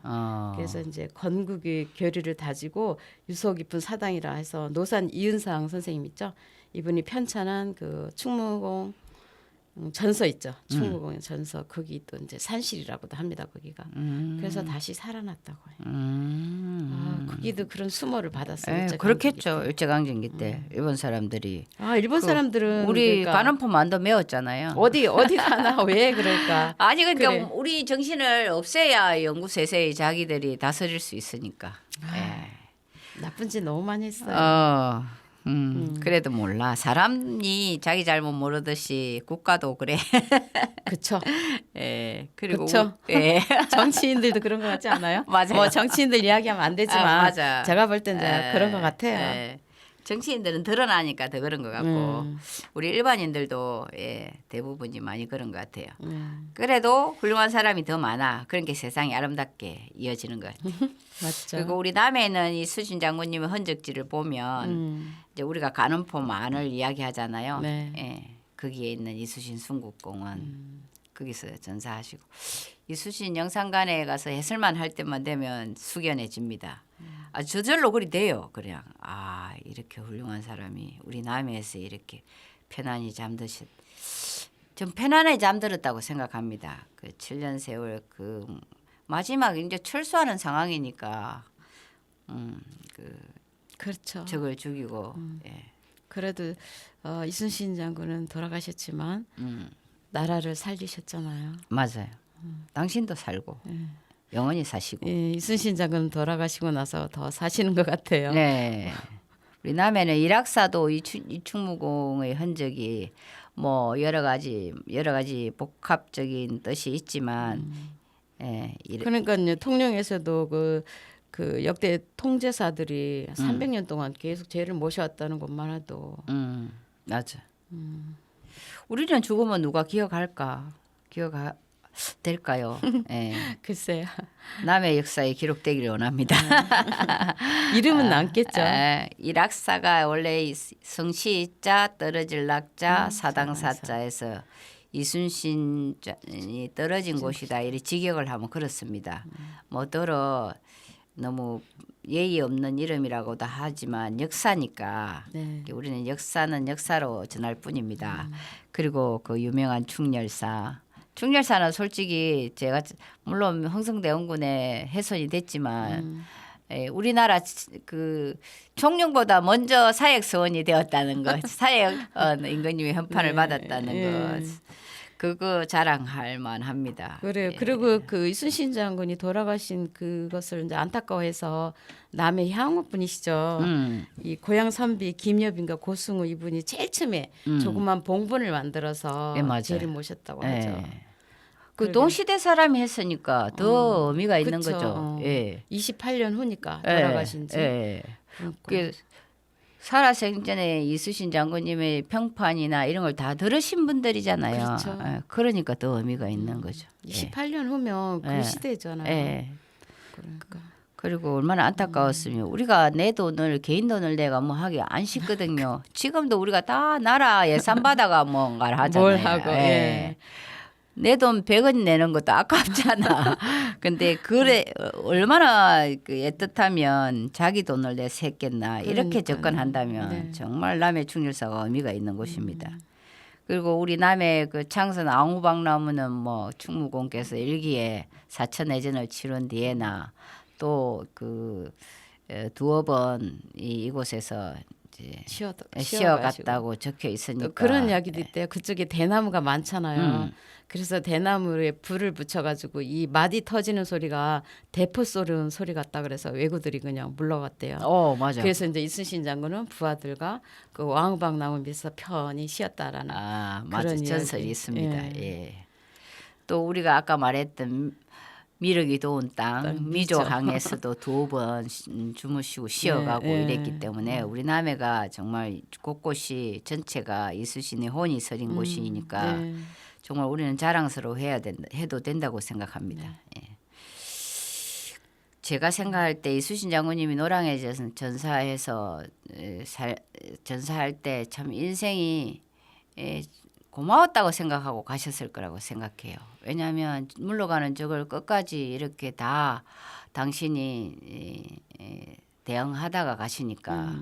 그래서 이제 건국의 교리를 다지고 유서 깊은 사당이라 해서 노산 이은상 선생님 있죠. 이분이 편찬한 그 충무공 전서 있죠. 충무공의 전서 거기 또 이제 산실이라고도 합니다. 거기가. 그래서 다시 살아났다고 해요. 거기도 그런 수모를 받았어요. 그렇겠죠. 일제강점기 때 일본 사람들이. 일본 사람들은 우리 그러니까 가는포만도 메웠잖아요. 어디 가나 왜 그럴까? 아니 그러니까 그래. 우리 정신을 없애야 연구세세히 자기들이 다스릴 수 있으니까. 나쁜 짓 너무 많이 했어요. 그래도 몰라. 사람이 자기 잘못 모르듯이 국가도 그래. 그렇죠. 예. 그리고 그쵸? 정치인들도 그런 것 같지 않아요? 맞아요. 뭐 정치인들 이야기하면 안 되지만 맞아. 제가 볼 땐 그런 것 같아요. 정치인들은 드러나니까 더 그런 것 같고 우리 일반인들도 대부분이 많이 그런 것 같아요. 그래도 훌륭한 사람이 더 많아. 그런 게 세상이 아름답게 이어지는 것 같아요. 맞죠. 그리고 우리 남해는 이 수신 장군님의 흔적지를 보면 이제 우리가 가는포만을 이야기하잖아요. 네. 거기에 있는 이수신 순국공원 거기서 전사하시고 이수신 영상관에 가서 해설만 할 때만 되면 숙연해집니다. 아 저절로 그리 돼요. 그냥 이렇게 훌륭한 사람이 우리 남해에서 이렇게 편안히 잠드셨. 좀 편안하게 잠들었다고 생각합니다. 그 7년 세월 그 마지막 이제 철수하는 상황이니까 그 그렇죠. 적을 죽이고 예. 그래도 이순신 장군은 돌아가셨지만 음, 나라를 살리셨잖아요. 맞아요. 당신도 살고 영원히 사시고. 예, 이순신 장군 돌아가시고 나서 더 사시는 것 같아요. 네. 우리 남해는 일악사도 이충무공의 흔적이 뭐 여러 가지 복합적인 뜻이 있지만 예, 그러니까요. 통영에서도 그 역대 통제사들이 300년 동안 계속 죄를 모셔왔다는 것만 해도 맞아. 우리는 죽으면 누가 기억할까? 될까요? 예. 글쎄요. 남의 역사에 기록되기를 원합니다. 이름은 남겠죠. 일악사가 원래 성시자 떨어질 낙자 사당사자에서 이순신이 떨어진 곳이다 이렇게 직역을 하면 그렇습니다. 뭐더러 너무 예의 없는 이름이라고도 하지만 역사니까 네. 우리는 역사는 역사로 전할 뿐입니다. 그리고 그 유명한 충렬사는 솔직히 제가 물론 흥성대원군에 훼손이 됐지만 우리나라 그 총령보다 먼저 사역서원이 되었다는 것, 사역 임금님이 현판을 받았다는 것, 그거 자랑할 만합니다. 그래요. 예. 그리고 그 이순신 장군이 돌아가신 그것을 이제 안타까워해서 남해 향후 분이시죠. 이 고향 선비 김여빈과 고승우 이분이 제일 처음에 조그만 봉분을 만들어서 예, 맞아요. 죄를 모셨다고 예. 하죠. 그 동시대 사람이 했으니까 더 의미가 있는 그쵸. 거죠. 예. 28년 후니까 돌아가신 지. 예. 그러니까. 그 살아생전에 이순신 장군님의 평판이나 이런 걸 다 들으신 분들이잖아요. 그렇죠. 예. 그러니까 더 의미가 있는 거죠. 28년 후면 그 예. 시대잖아요. 예. 그러니까. 그리고 얼마나 안타까웠으면 우리가 내 돈을 개인 돈을 내가 뭐 하기 안 쉽거든요. 지금도 우리가 다 나라 예산 받아가 뭔가를 하잖아요. 뭘 하고. 예. 내 돈 100원 내는 것도 아깝잖아. 근데 그래 얼마나 그 애틋하면 자기 돈을 내서 했겠나 이렇게 그러니까요. 접근한다면 네. 정말 남해 충렬사가 의미가 있는 곳입니다. 그리고 우리 남해 그 창선 앙후박나무는 뭐 충무공께서 일기에 사천해전을 치른 뒤에나 또 그 두어 번 이곳에서 이제 쉬어갔다고 적혀 있으니까 또 그런 이야기도 있대요. 그쪽에 대나무가 많잖아요. 그래서 대나무에 불을 붙여가지고 이 마디 터지는 소리가 대포 쏘는 소리 같다 그래서 외구들이 그냥 물러갔대요. 맞아. 그래서 이제 이순신 장군은 부하들과 그 왕우박 나무 밑에서 편히 쉬었다라는 맞아. 그런 전설이 이야기. 있습니다. 예. 예. 또 우리가 아까 말했던 미륵이 도운 땅 미조항에서도 2번 주무시고 쉬어가고 예, 예. 이랬기 때문에 우리 남해가 정말 곳곳이 전체가 이순신의 혼이 서린 곳이니까 네. 정말 우리는 자랑스러워 해도 된다고 생각합니다. 예. 제가 생각할 때 이순신 장군님이 노량해 전사해서 전사할 때 참 인생이 고마웠다고 생각하고 가셨을 거라고 생각해요. 왜냐하면 물러가는 적을 끝까지 이렇게 다 당신이 대응하다가 가시니까.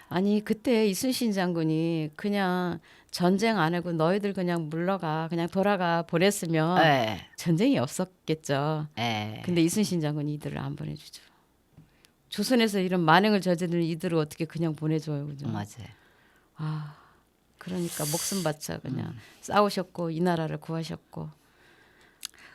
아니 그때 이순신 장군이 그냥 전쟁 안 하고 너희들 그냥 물러가 그냥 돌아가 보냈으면 예. 전쟁이 없었겠죠. 예. 근데 이순신 장군이 이들을 안 보내주죠. 조선에서 이런 만행을 저지른 이들을 어떻게 그냥 보내줘요, 그죠? 맞아요. 그러니까 목숨 바쳐 그냥 싸우셨고 이 나라를 구하셨고.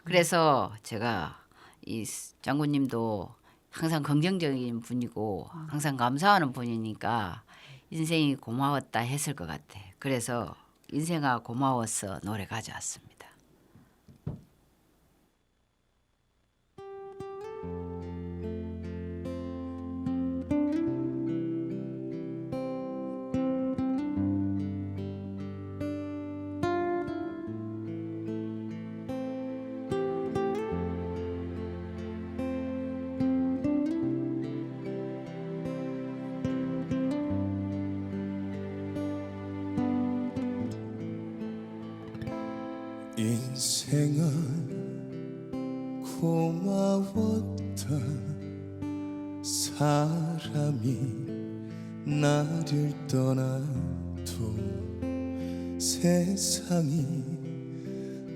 그래서 제가 이 장군님도 항상 긍정적인 분이고 항상 감사하는 분이니까 인생이 고마웠다 했을 것 같아. 그래서 인생아 고마워서 노래 가져왔습니다. 인생은 고마웠다 사람이 나를 떠나도 세상이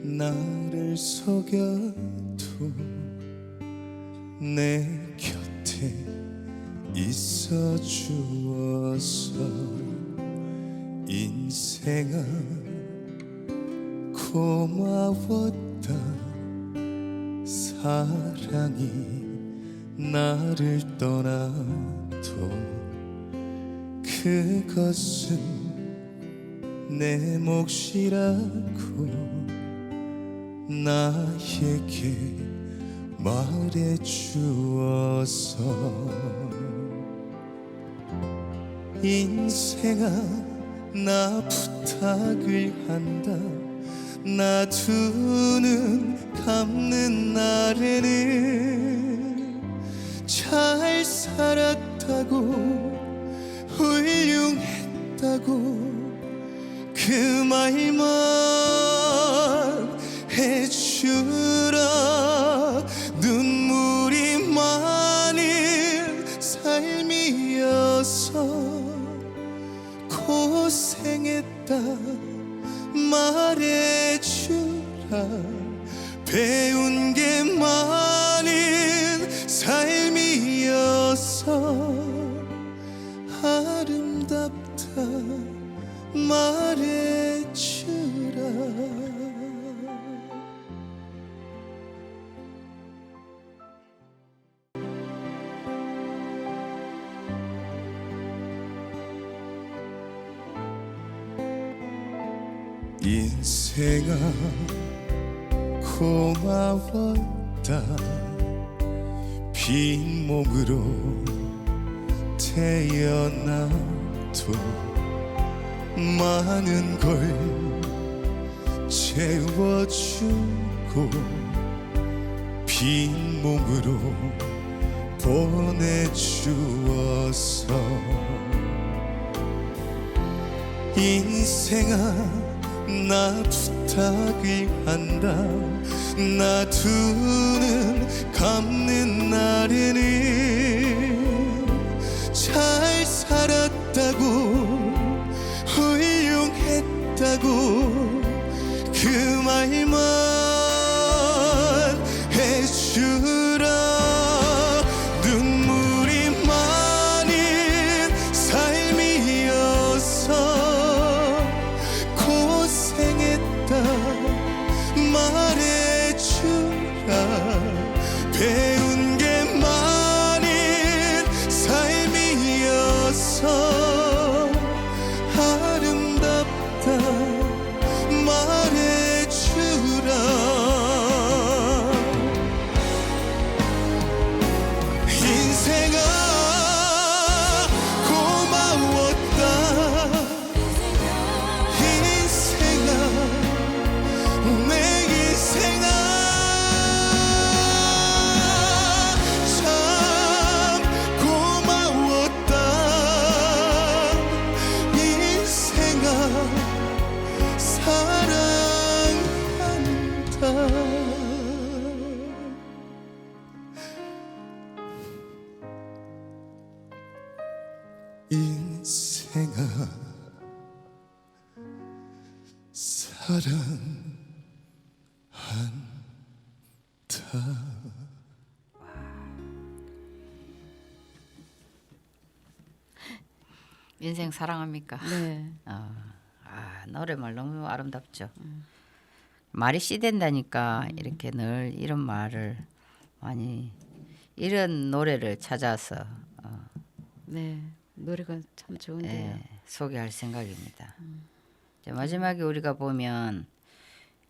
나를 속여도 내 곁에 있어 주어서 인생아 고마웠다. 사랑이 나를 떠나도 그것은 내 몫이라고 나에게 말해 주어서 인생아 나 부탁을 한다. 나 두 눈 감는 날에는 잘 살았다고 훌륭했다고 그 말만 해주라. 눈물이 많은 삶이어서 고생했다 말해주라. 배운 게 많은 삶이어서 아름답다 말해주라. 인생아 고마웠다. 빈 몸으로 태어나도 많은 걸 채워주고 빈 몸으로 보내주어서 인생아 나 부탁을 한다. 나 두 눈 감는 날에는 잘 살았다고 훌륭했다고 그 말만 해주라. 눈물이 많은 삶이어서 고생했다 말해주라. 배운 게 많은 삶이어서 아름답다 말해주라. 인생아 고마웠다. 인생아 내 인생아 참 고마웠다. 인생아 사랑한다. 인생아 사랑한다. 인생 사랑합니까? 네. 노래말 너무 아름답죠. 말이 씨된다니까 이렇게 늘 이런 말을 많이 이런 노래를 찾아서 네. 노래가 참 좋은데요. 소개할 생각입니다. 이제 마지막에 우리가 보면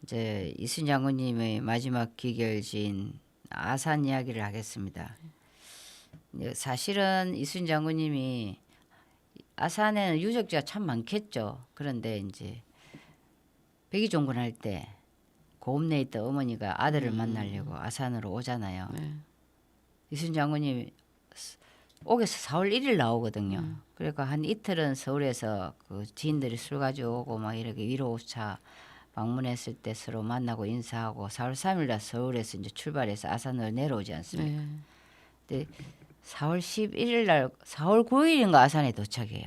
이제 이순 장군님의 마지막 기결지인 아산 이야기를 하겠습니다. 이제 사실은 이순 장군님이 아산에는 유적지가 참 많겠죠. 그런데 이제 백의종군 할 때 고읍내에 있던 어머니가 아들을 만나려고 아산으로 오잖아요. 네. 이순 장군님이 옥에서 4월 1일 나오거든요. 그러니까 한 이틀은 서울에서 그 지인들이 술 가져오고 막 이렇게 위로차 방문했을 때 서로 만나고 인사하고 4월 3일 날 서울에서 이제 출발해서 아산으로 내려오지 않습니까? 네. 근데 4월 11일 날 4월 9일인가 아산에 도착해요.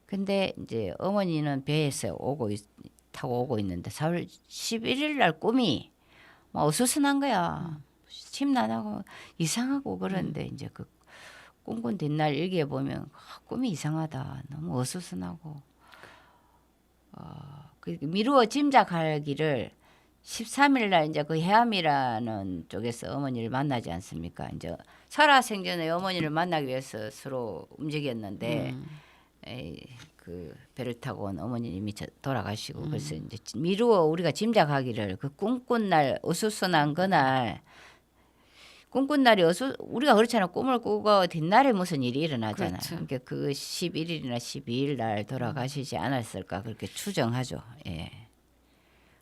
근데 이제 어머니는 배에서 타고 오고 있는데 4월 11일 날 꿈이 막 어수선한 거야. 심란하고 이상하고 그런데 이제 그 꿈꾼 뒷날 일기에 보면 꿈이 이상하다. 너무 어수선하고 그 미루어 짐작하기를 13일 날 이제 그 해암이라는 쪽에서 어머니를 만나지 않습니까? 이제 살아생전에 어머니를 만나기 위해서 서로 움직였는데 그 배를 타고 온 어머님이 돌아가시고 그래서 이제 미루어 우리가 짐작하기를 그 꿈꾼 날 어수선한 그날 꿈꾼 날이 우리가 그렇잖아. 꿈을 꾸고 뒷날에 무슨 일이 일어나잖아. 그렇죠. 그러니까 그 11일이나 12일 날 돌아가시지 않았을까 그렇게 추정하죠. 예.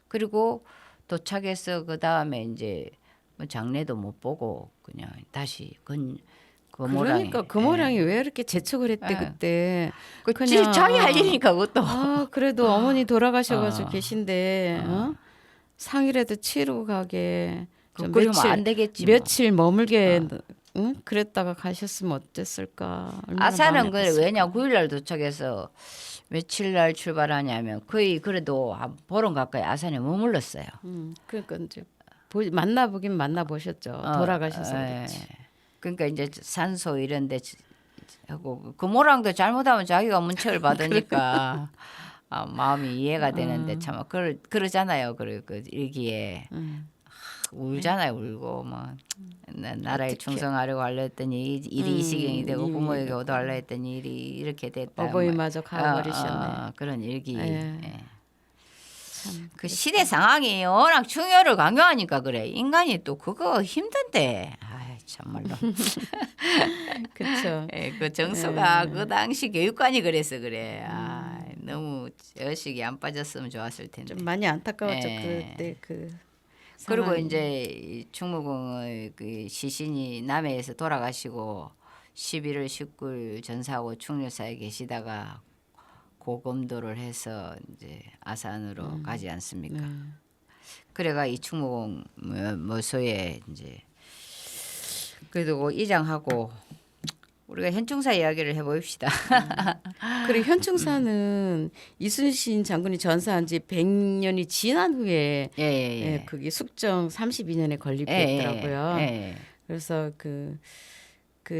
그리고 도착해서 그 다음에 이제 뭐 장례도 못 보고 그냥 다시 금호랑이. 그러니까 금호랑이 왜 이렇게 재촉을 했대 예. 그때. 그냥 자기 할 일이니까 그것도. 아 그래도 어머니 돌아가셔가지고 어. 계신데 상이라도 치르고 가게 좀 그러면 안 되겠지. 뭐. 며칠 머물게 응? 그랬다가 가셨으면 어땠을까. 얼마나 아산은 마음이 아팠을까. 왜냐 9일날 도착해서 며칠 날 출발하냐면 거의 그래도 한 보름 가까이 아산에 머물렀어요. 그러니까 이제 만나보긴 만나보셨죠. 돌아가셔서 예. 그렇지. 그러니까 이제 산소 이런데 하고 금호랑도 잘못하면 자기가 문책을 받으니까 마음이 이해가 되는데 참 그러잖아요. 그 일기에 울잖아요. 울고 뭐 나라에 어떡해. 충성하려고 하려 했더니 일이 이 지경이 되고 일이 부모에게 오도하려 했더니 일이 이렇게 됐다. 어버이마저 가버리셨네. 그런 일기. 예. 예. 그 시대 상황이 워낙 중요를 강요하니까 그래. 인간이 또 그거 힘든데. 아이 참말로. 그렇죠. 예, 그 정서가 그 당시 교육관이 그래서 그래. 너무 의식이 안 빠졌으면 좋았을 텐데. 좀 많이 안타까웠죠. 예. 그때 그 그리고 상황이. 이제 이 충무공의 그 시신이 남해에서 돌아가시고 11월 19일 전사하고 충렬사에 계시다가 고검도를 해서 이제 아산으로 가지 않습니까? 그래가 이 충무공 모소에 이제 그래도 이장하고 우리가 현충사 이야기를 해봅시다. 그리고 현충사는 이순신 장군이 전사한 지 100년이 지난 후에 예. 그게 숙정 32년에 건립됐더라고요. 예. 그래서 그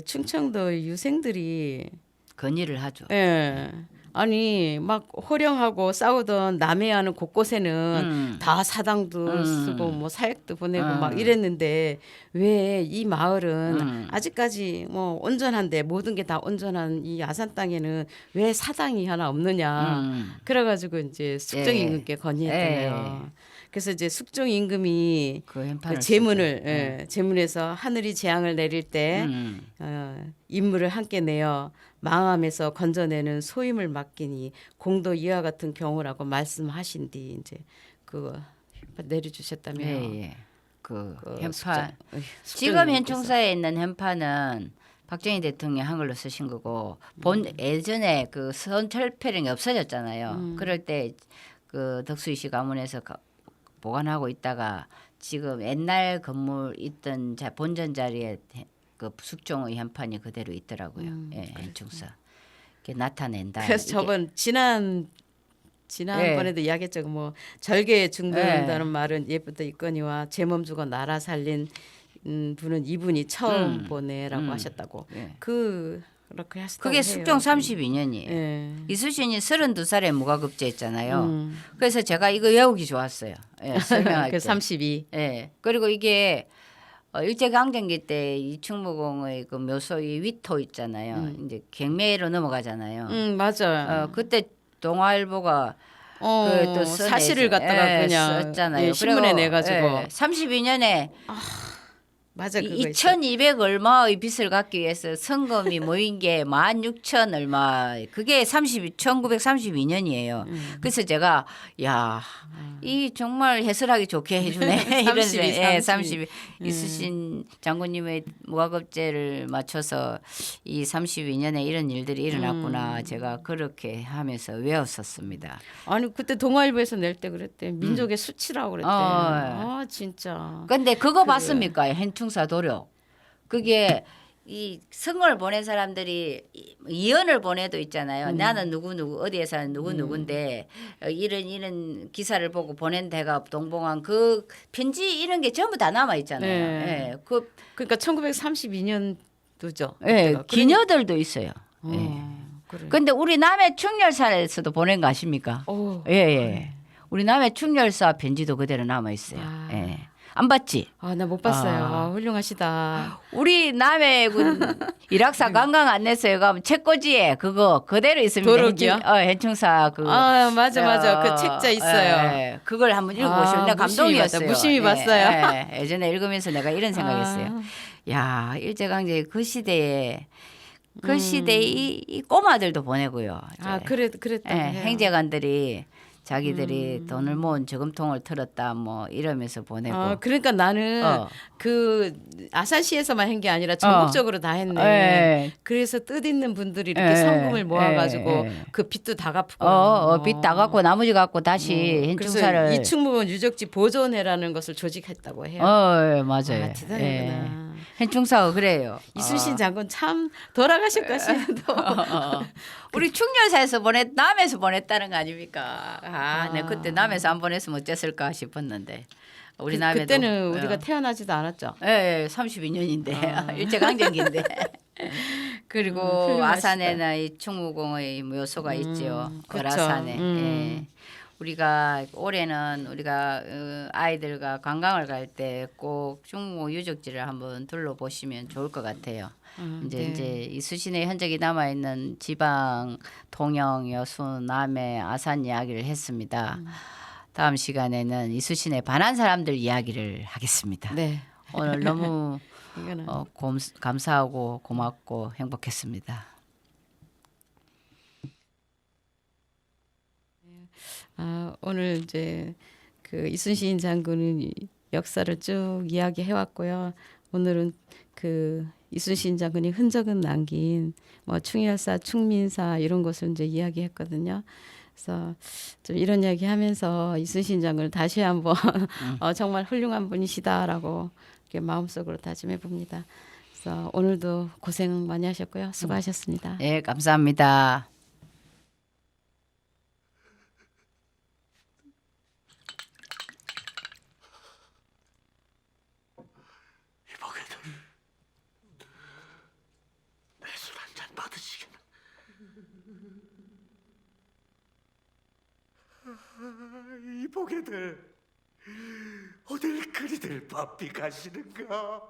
충청도 유생들이 건의를 하죠. 예. 아니 막 호령하고 싸우던 남해안은 곳곳에는 다 사당도 쓰고 뭐 사역도 보내고 막 이랬는데 왜 이 마을은 아직까지 뭐 온전한데 모든 게 다 온전한 이 아산 땅에는 왜 사당이 하나 없느냐. 그래가지고 이제 숙정 예. 임금께 건의했잖아요. 그래서 이제 숙종 임금이 그 현판을 그 제문을 제문에서 하늘이 재앙을 내릴 때 인물을 함께 내어 망함에서 건져내는 소임을 맡기니 공도 이와 같은 경우라고 말씀하신 뒤 이제 그거 내려주셨다며요. 예. 그 현판 숙정 지금 임금께서. 현충사에 있는 현판은 박정희 대통령이 한글로 쓰신 거고 예전에 그 선철표령이 없어졌잖아요. 그럴 때 그 덕수이시 가문에서 보관하고 있다가 지금 옛날 건물 있던 본전 자리에 그 숙종의 현판이 그대로 있더라고요. 예, 현충사. 이렇게 나타낸다. 그래서 이게 저번 지난번에도 이야기했죠. 뭐 절개에 중도한다는 말은 예부터 있거니와 제 몸 주고 나라 살린 분은 이분이 처음 보내라고 하셨다고. 예. 그렇게 하셨다고 그게 해요. 숙종 32년이에요. 예. 이수신이 32살에 무과급제했잖아요. 그래서 제가 이거 외우기 좋았어요. 예, 설명할 그 때. 32. 예. 그리고 이게 일제강점기 때 이 충무공의 그 묘소의 위토 있잖아요. 이제 경매로 넘어가잖아요. 맞아요. 그때 동아일보가 그또 사실을 갖다가 그냥 썼잖아요. 예, 신문에 내가지고 32년에 맞아 그거 2,200 얼마의 빚을 갚기 위해서 성금이 모인 게 16,000 얼마. 그게 1932년이에요. 그래서 제가 이 정말 해설하기 좋게 해주네. 32. 이수신 장군님의 무과급제를 맞춰서 이 32년에 이런 일들이 일어났구나. 제가 그렇게 하면서 외웠었습니다. 아니 그때 동아일보에서 낼 때 그랬대 민족의 수치라고 그랬대. 아 진짜. 근데 그거 봤습니까? 현충사 도력. 그게 이 성을 보낸 사람들이 이연을 보내도 있잖아요. 나는 누구 어디에 사는 누구인데 이런 기사를 보고 보낸 데가 동봉한 그 편지 이런 게 전부 다 남아 있잖아요. 네. 예. 그러니까 1932년도죠. 예, 기녀들도 있어요. 예. 그래. 근데 우리 남해 충렬사에서도 보낸 거 아십니까? 오, 예, 예. 우리 남해 충렬사 편지도 그대로 남아 있어요. 아. 예. 안 봤지? 나 못 봤어요. 훌륭하시다. 우리 남해군 일학사 관광 안내소에 가면 책꽂이에 그거 그대로 있습니다. 도록이요? 해충사 그. 맞아. 그 책자 있어요. 예, 그걸 한번 읽어보시면 내가 무심히 감동이었어요. 무심히 봤어요. 예전에 읽으면서 내가 이런 생각했어요. 야, 일제강점기 그 시대에 이 꼬마들도 보내고요. 이제. 그랬다. 예, 행제관들이 자기들이 돈을 모은 저금통을 털었다 뭐 이러면서 보내고. 그러니까 나는 그 아산시에서만 한 게 아니라 전국적으로 다 했네. 예. 그래서 뜻있는 분들이 이렇게 상금을 모아가지고 그 빚도 다 갚고. 빚 다 갚고 나머지 갖고 다시 그래서 현충사를. 이충무원 유적지 보존회라는 것을 조직했다고 해요. 예, 맞아요. 대단하구나. 현충사가 그래요. 이순신 장군 참 돌아가실 것이도. 우리 충렬사에서 남해에서 보냈다는 거 아닙니까? 내 그때 남해에서 안 보냈으면 어땠을까 싶었는데 우리 남해도 그때는 우리가 태어나지도 않았죠. 예, 32년인데 일제강점기인데. 그리고 훌륭하시다. 아산에는 이 충무공의 묘소가 있죠. 그쵸. 월아산에. 예. 우리가 올해는 우리가 아이들과 관광을 갈 때 꼭 충무 유적지를 한번 둘러보시면 좋을 것 같아요. 이제 이수신의 흔적이 남아 있는 지방 통영, 여수, 남해, 아산 이야기를 했습니다. 다음 시간에는 이수신의 반한 사람들 이야기를 하겠습니다. 네. 오늘 너무 이거는 감사하고 고맙고 행복했습니다. 오늘 이제 그 이순신 장군의 역사를 쭉 이야기해 왔고요. 오늘은 그 이순신 장군이 흔적은 남긴 뭐 충혈사, 충민사 이런 것을 이제 이야기했거든요. 그래서 좀 이런 이야기하면서 이순신 장군을 다시 한번 정말 훌륭한 분이시다라고 이렇게 마음속으로 다짐해 봅니다. 그래서 오늘도 고생 많이 하셨고요. 수고하셨습니다. 네, 감사합니다. 이보게들 내 술 한 잔 받으시겠나? 이보게들 어딜 그리들 바삐 가시는가?